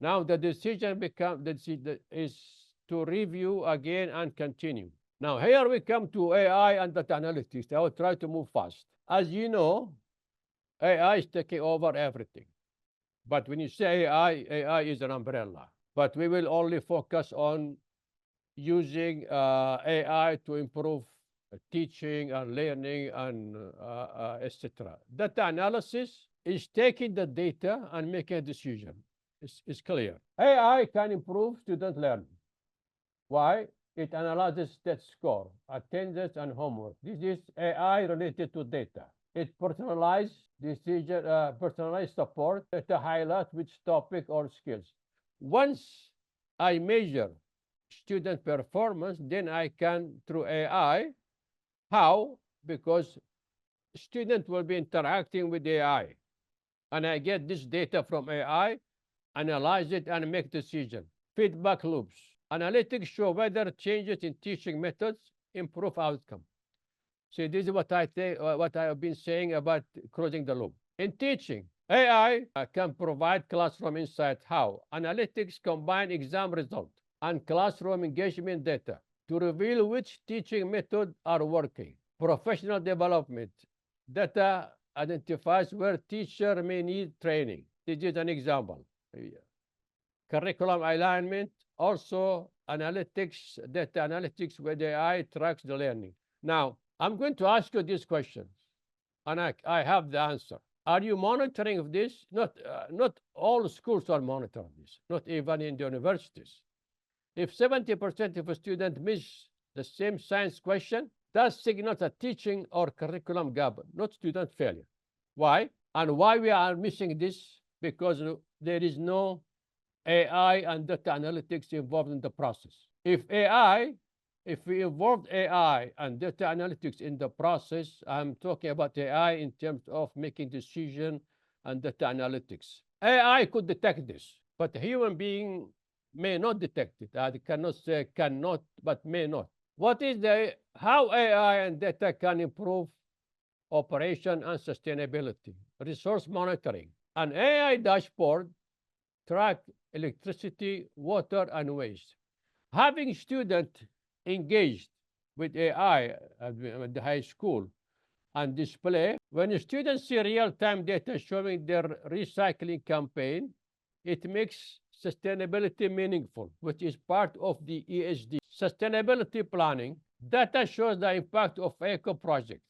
Now the decision is to review again and continue. Now here we come to AI and data analytics. I will try to move fast. As you know, AI is taking over everything. But when you say AI, AI is an umbrella. But we will only focus on using AI to improve teaching and learning and etc. Data analysis is taking the data and making a decision. It's clear. AI can improve student learning. Why? It analyzes test score, attendance, and homework. This is AI related to data. It personalized decision, personalized support to highlight which topic or skills. Once I measure student performance, then I can, through AI, how? Because students will be interacting with AI. And I get this data from AI, analyze it, and make decision. Feedback loops. Analytics show whether changes in teaching methods improve outcome. See, this is what I have been saying about closing the loop. In teaching, AI can provide classroom insight. How? Analytics combine exam result and classroom engagement data to reveal which teaching methods are working. Professional development. Data identifies where teacher may need training. This is an example. Curriculum alignment also analytics, data analytics, where the AI tracks the learning. Now, I'm going to ask you these questions, and I have the answer. Are you monitoring this? Not all schools are monitoring this, not even in the universities. If 70% of a student miss the same science question, that signals a teaching or curriculum gap, not student failure. Why? And why we are missing this? Because there is no AI and data analytics involved in the process. If we involved AI and data analytics in the process, I'm talking about AI in terms of making decision and data analytics. AI could detect this, but a human being may not detect it. I cannot say cannot, but may not. What is how AI and data can improve operation and sustainability? Resource monitoring. An AI dashboard track electricity, water, and waste. Having students engaged with AI at the high school and display, when students see real-time data showing their recycling campaign, it makes sustainability meaningful, which is part of the ESG. Sustainability planning, data shows the impact of eco projects,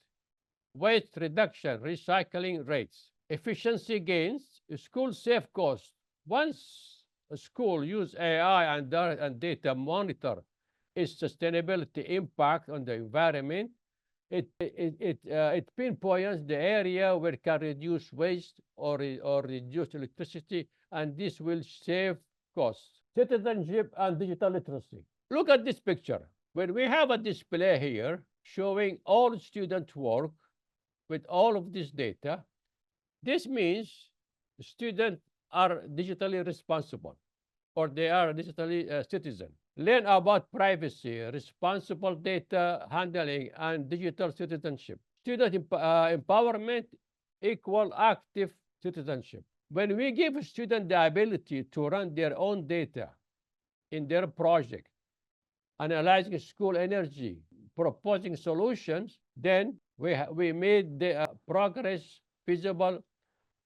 waste reduction, recycling rates, efficiency gains, school save costs. Once a school use AI and data monitor its sustainability impact on the environment, it pinpoints the area where it can reduce waste or reduce electricity, and this will save costs. Citizenship and digital literacy. Look at this picture. When we have a display here showing all student work with all of this data, this means students are digitally responsible, or they are digitally citizen. Learn about privacy, responsible data handling, and digital citizenship. Student empowerment equal active citizenship. When we give students the ability to run their own data in their project, analyzing school energy, proposing solutions, then we made the progress visible,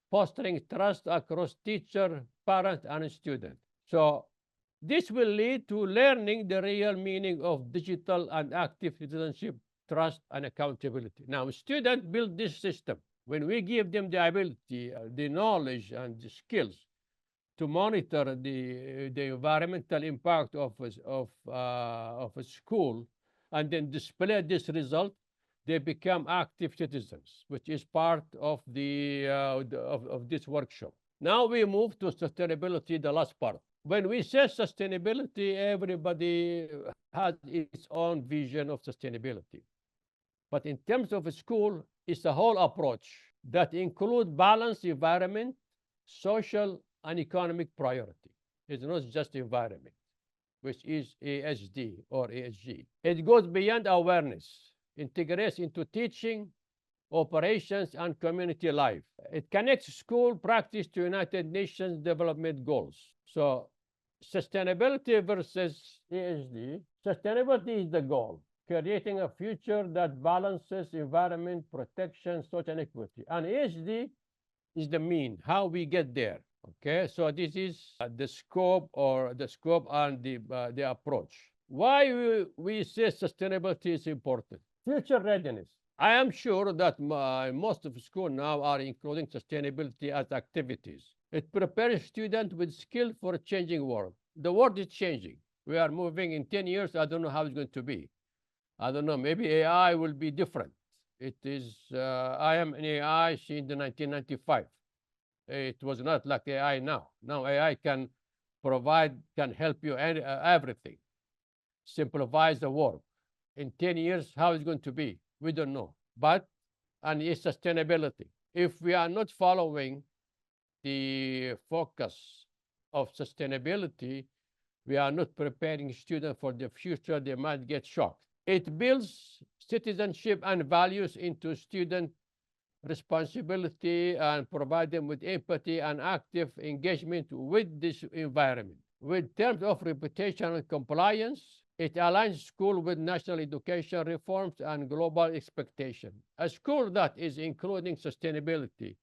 fostering trust across teacher, parent, and student. So this will lead to learning the real meaning of digital and active citizenship, trust, and accountability. Now, students build this system. When we give them the ability, the knowledge, and the skills to monitor the environmental impact of a school and then display this result, they become active citizens, which is part of of this workshop. Now we move to sustainability, the last part. When we say sustainability, everybody has its own vision of sustainability. But in terms of a school, it's a whole approach that includes balanced environment, social, and economic priority. It's not just environment, which is ASD or ASG. It goes beyond awareness, integrates into teaching, operations, and community life. It connects school practice to United Nations Development Goals. So sustainability versus ESG. Sustainability is the goal, creating a future that balances environment, protection, social equity. And ESG is the mean, how we get there. Okay, so this is the scope and the approach. Why we say sustainability is important? Future readiness. I am sure that most of schools now are including sustainability as activities. It prepares students with skill for a changing world. The world is changing. We are moving in 10 years. I don't know how it's going to be. I don't know. Maybe AI will be different. It is, I am an AI since 1995. It was not like AI now. Now AI can help you everything, simplifies the work. In 10 years, how it's going to be, we don't know. And it's sustainability. If we are not following the focus of sustainability, we are not preparing students for the future, they might get shocked. It builds citizenship and values into student responsibility and provide them with empathy and active engagement with this environment. With terms of reputation and compliance, it aligns school with national education reforms and global expectation. A school that is including sustainability,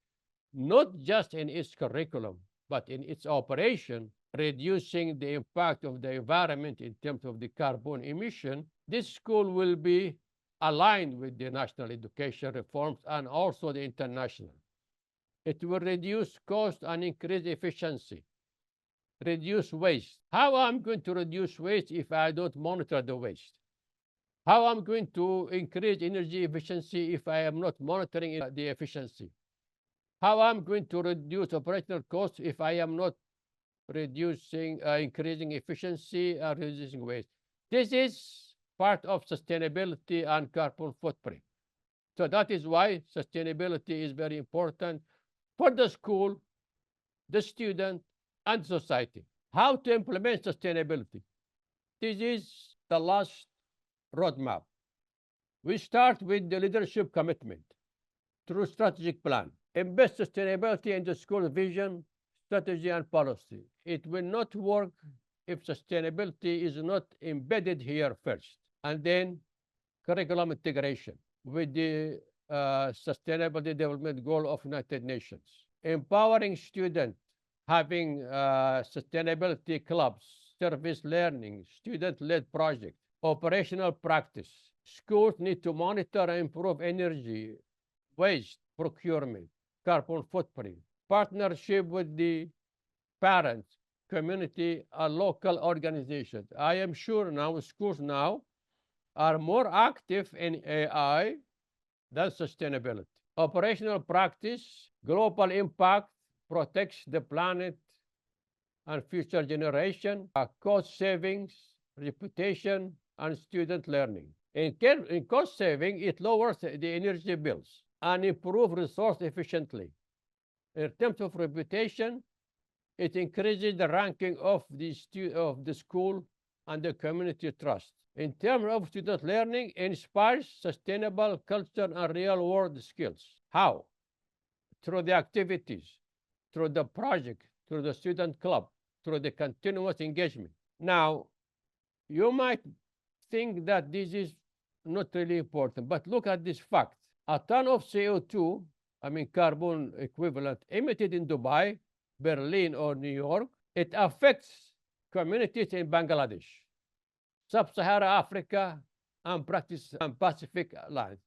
not just in its curriculum, but in its operation, reducing the impact of the environment in terms of the carbon emission, this school will be aligned with the national education reforms and also the international. It will reduce cost and increase efficiency, reduce waste. How am I going to reduce waste if I don't monitor the waste? How am I going to increase energy efficiency if I am not monitoring the efficiency? How am I going to reduce operational costs if I am not increasing efficiency and reducing waste? This is part of sustainability and carbon footprint. So that is why sustainability is very important for the school, the student, and society. How to implement sustainability? This is the last roadmap. We start with the leadership commitment through strategic plan. Embed sustainability in the school vision, strategy, and policy. It will not work if sustainability is not embedded here first. And then curriculum integration with the Sustainable Development Goal of United Nations. Empowering students, having sustainability clubs, service learning, student-led projects, operational practice. Schools need to monitor and improve energy, waste, procurement, carbon footprint, partnership with the parents, community, and local organizations. I am sure now schools now are more active in AI than sustainability. Operational practice, global impact, protects the planet and future generation, cost savings, reputation, and student learning. In cost saving, it lowers the energy bills and improve resource efficiently. In terms of reputation, it increases the ranking of the school and the community trust. In terms of student learning, inspires sustainable culture and real-world skills. How? Through the activities, through the project, through the student club, through the continuous engagement. Now, you might think that this is not really important, but look at this fact. A ton of CO2, I mean carbon equivalent, emitted in Dubai, Berlin, or New York, it affects communities in Bangladesh, Sub-Saharan Africa, and Pacific lands.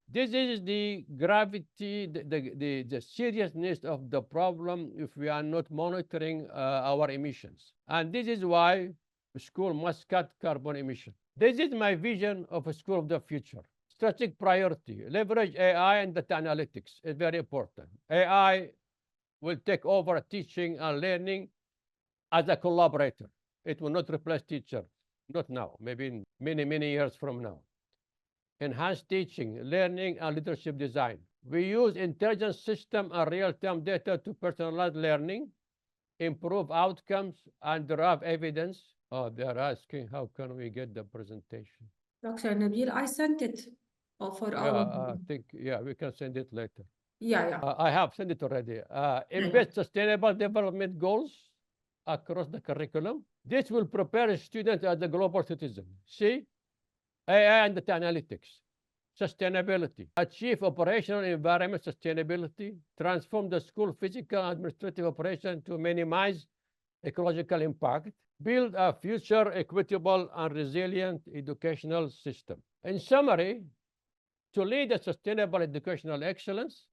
This is the gravity, the seriousness of the problem if we are not monitoring our emissions. And this is why school must cut carbon emission. This is my vision of a school of the future. Strategic priority, leverage AI and data analytics is very important. AI will take over teaching and learning as a collaborator. It will not replace teacher, not now, maybe in many, many years from now. Enhance teaching, learning, and leadership design. We use intelligence system and real-time data to personalize learning, improve outcomes, and derive evidence. Oh, they're asking, how can we get the presentation? Dr. Nabil, I sent it for all of I you. think, we can send it later. Yeah. I have sent it already. Embed sustainable development goals across the curriculum. This will prepare students as a global citizen. See, AI and data analytics, sustainability, achieve operational environment sustainability, transform the school physical and administrative operation to minimize ecological impact, build a future equitable and resilient educational system. In summary, to lead a sustainable educational excellence,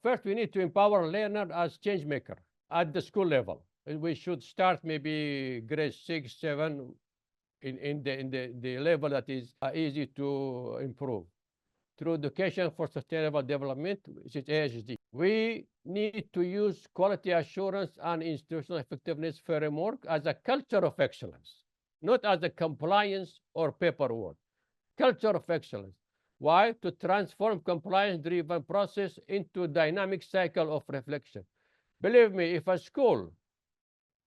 first we need to empower learners as change maker at the school level. We should start maybe grade 6, 7, in the level that is easy to improve. Through education for sustainable development, which is AHD. We need to use quality assurance and institutional effectiveness framework as a culture of excellence, not as a compliance or paperwork. Culture of excellence. Why? To transform compliance-driven process into dynamic cycle of reflection. Believe me, if a school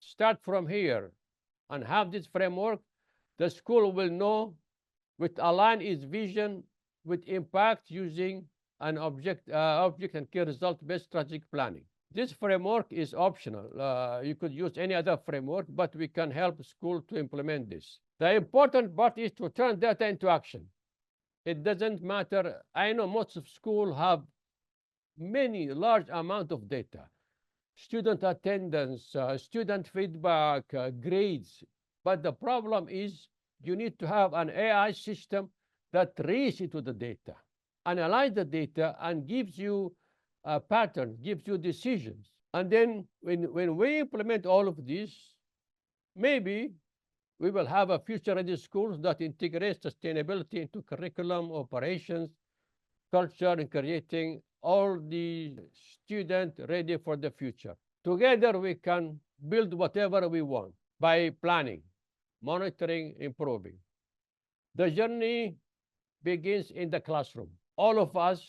start from here and have this framework, the school will know with align its vision with impact using an object and key result-based strategic planning. This framework is optional. You could use any other framework, but we can help school to implement this. The important part is to turn data into action. It doesn't matter. I know most of schools have many large amount of data. student attendance, student feedback, grades. But the problem is you need to have an AI system that reads into the data, analyze the data, and gives you a pattern, gives you decisions. And then when we implement all of this, maybe we will have a future-ready schools that integrate sustainability into curriculum, operations, culture, and creating all the students ready for the future. Together, we can build whatever we want by planning, monitoring, improving. The journey begins in the classroom. All of us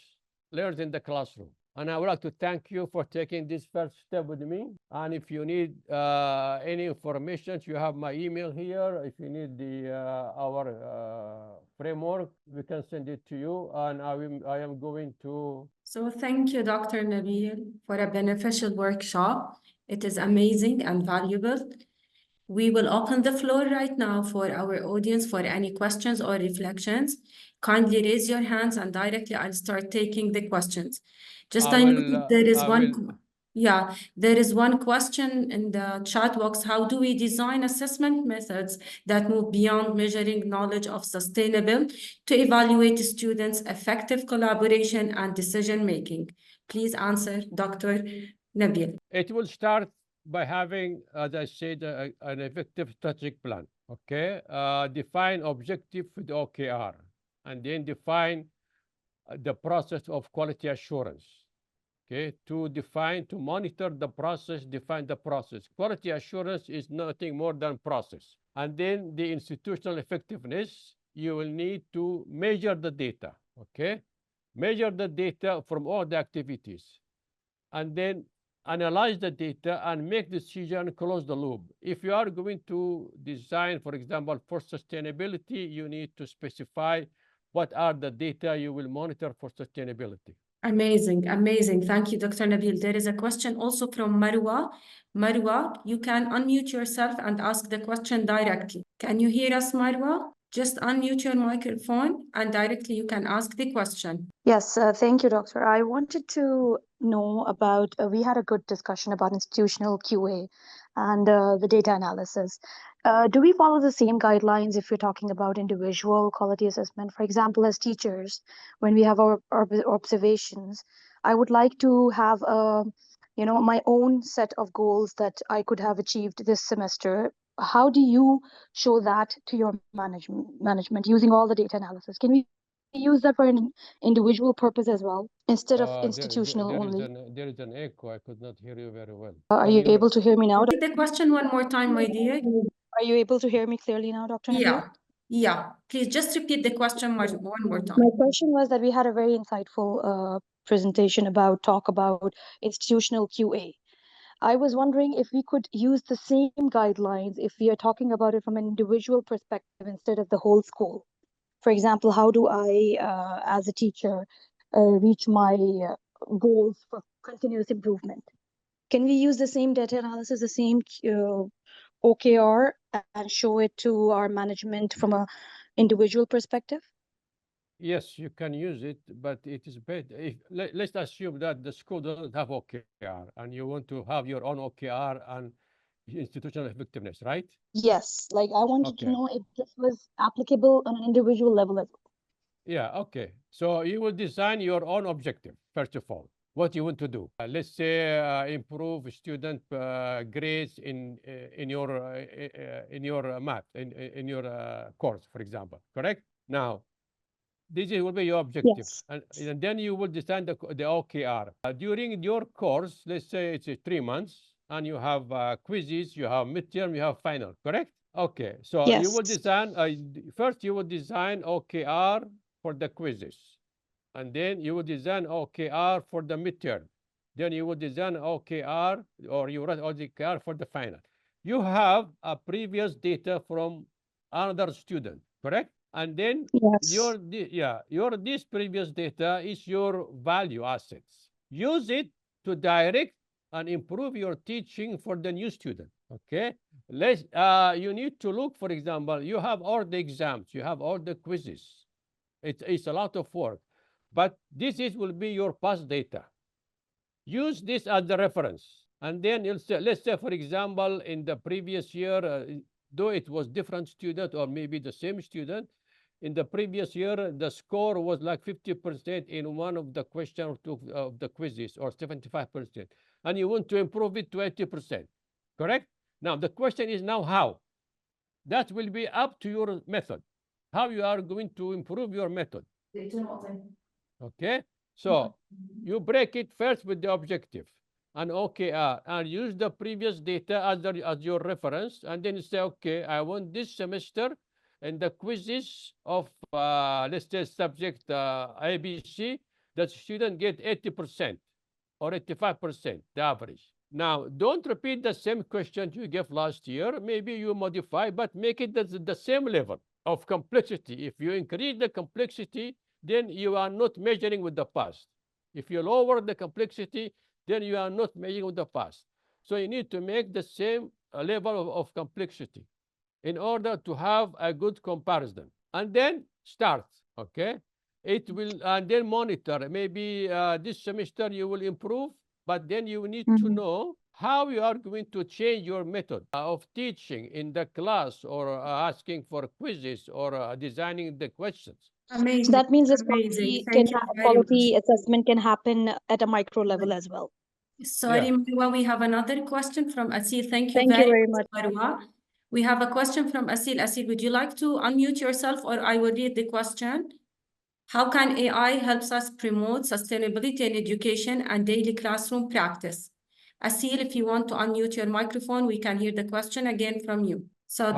learn in the classroom. And I would like to thank you for taking this first step with me. And if you need any information, you have my email here. If you need our framework, we can send it to you. And I am going to. So thank you, Dr. Nabil, for a beneficial workshop. It is amazing and valuable. We will open the floor right now for our audience for any questions or reflections. Kindly raise your hands and directly I'll start taking the questions. Just I know there is there is one question in the chat box. How do we design assessment methods that move beyond measuring knowledge of sustainable to evaluate students' effective collaboration and decision making? Please answer, Dr. Nabil. It will start by having, as I said, an effective strategic plan. Okay, define objective with OKR, and then define the process of quality assurance. Okay, to monitor the process, define the process. Quality assurance is nothing more than process. And then the institutional effectiveness, you will need to measure the data. Okay, measure the data from all the activities, and then analyze the data and make decision, close the loop. If you are going to design, for example, for sustainability, you need to specify what are the data you will monitor for sustainability. Amazing, amazing. Thank you, Dr. Nabil. There is a question also from Marwa. Marwa, you can unmute yourself and ask the question directly. Can you hear us, Marwa? Just unmute your microphone and directly you can ask the question. Yes, thank you, Doctor. I wanted to know about, we had a good discussion about institutional QA and the data analysis. Do we follow the same guidelines if we're talking about individual quality assessment? For example, as teachers, when we have our observations, I would like to have my own set of goals that I could have achieved this semester. How do you show that to your management using all the data analysis? Can we use that for an individual purpose as well instead of institutional only? There is an echo. I could not hear you very well. Are you able to hear me now? Repeat the question one more time, my dear. Are you able to hear me clearly now, Dr. Nabil? Yeah. Please just repeat the question one more time. My question was that we had a very insightful presentation talk about institutional QA. I was wondering if we could use the same guidelines if we are talking about it from an individual perspective instead of the whole school. For example, how do I, as a teacher, reach my goals for continuous improvement? Can we use the same data analysis, the same OKR, and show it to our management from an individual perspective? Yes, you can use it, but it is better. Let's assume that the school doesn't have OKR and you want to have your own OKR and institutional effectiveness, right? Yes, like I wanted to know if this was applicable on an individual level as well. Yeah, okay. So you will design your own objective, first of all. What you want to do. Let's say improve student grades in your math, in your course, for example, correct? Now, this will be your objective. Yes. And then you will design the OKR. During your course, let's say it's 3 months, and you have quizzes, you have midterm, you have final, correct? Okay, so Yes. you will design, first you will design OKR for the quizzes. And then you will design OKR for the midterm. Then you will design OKR, or you write OKR for the final. You have a previous data from another student, correct? And then Yes. your this previous data is your value assets. Use it to direct and improve your teaching for the new student. Okay, you need to look, for example, you have all the exams, you have all the quizzes. It's a lot of work, but will be your past data. Use this as the reference. And then let's say, for example, in the previous year, though it was different student or maybe the same student, in the previous year, the score was like 50% in one of the question or two of the quizzes, or 75%. And you want to improve it to 80%, correct? Now, the question is now how? That will be up to your method, how you are going to improve your method. Okay? So you break it first with the objective and OKR, and use the previous data as your reference, and then you say, okay, I want this semester and the quizzes of, let's say, subject ABC, that student get 80% or 85%, the average. Now, don't repeat the same question you gave last year. Maybe you modify, but make it the same level of complexity. If you increase the complexity, then you are not measuring with the past. If you lower the complexity, then you are not measuring with the past. So you need to make the same level of complexity in order to have a good comparison. And then start, okay? It will, and then monitor. Maybe this semester you will improve, but then you need to know how you are going to change your method of teaching in the class, or asking for quizzes, or designing the questions. So Amazing, that means this amazing. Thank you very quality much. assessment can happen at a micro level as well. Sorry, Yeah. Marwa, we have another question from Asil. Thank you Thank you very very much, Marwa. We have a question from Asil. Asil, would you like to unmute yourself, or I will read the question? How can AI helps us promote sustainability in education and daily classroom practice? Asil, if you want to unmute your microphone, we can hear the question again from you. So,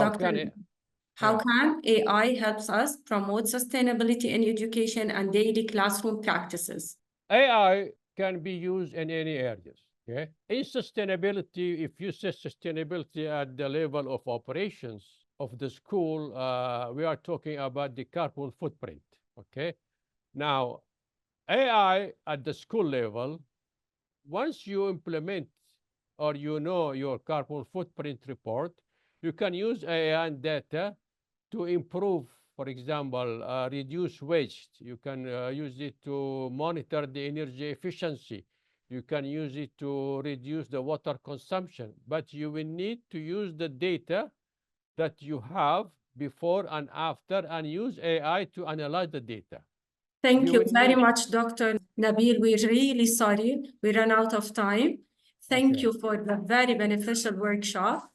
how can AI helps us promote sustainability in education and daily classroom practices? AI can be used in any areas. Okay. In sustainability, if you say sustainability at the level of operations of the school, we are talking about the carbon footprint. Okay. Now, AI at the school level, once you implement or you know your carbon footprint report, you can use AI and data to improve, for example, reduce waste. You can use it to monitor the energy efficiency. You can use it to reduce the water consumption, but you will need to use the data that you have before and after, and use AI to analyze the data. Thank you very much, Dr. Nabil. We're really sorry we ran out of time. Thank you for the very beneficial workshop.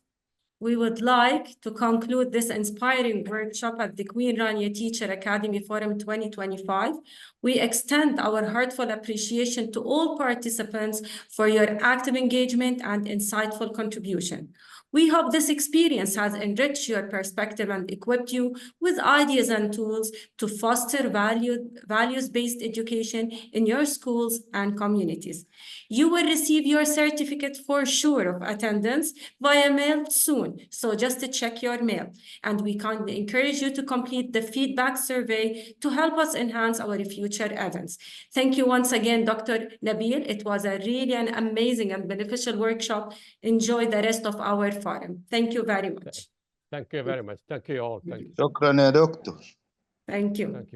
We would like to conclude this inspiring workshop at the Queen Rania Teacher Academy Forum 2025. We extend our heartfelt appreciation to all participants for your active engagement and insightful contribution. We hope this experience has enriched your perspective and equipped you with ideas and tools to foster values-based education in your schools and communities. You will receive your certificate for sure of attendance via mail soon, so just to check your mail. And we kindly encourage you to complete the feedback survey to help us enhance our future events. Thank you once again, Dr. Nabil. It was a really an amazing and beneficial workshop. Enjoy the rest of our forum. Thank you very much. Thank you very much. Thank you all. Thank you. شكرا يا دكتور. Thank you.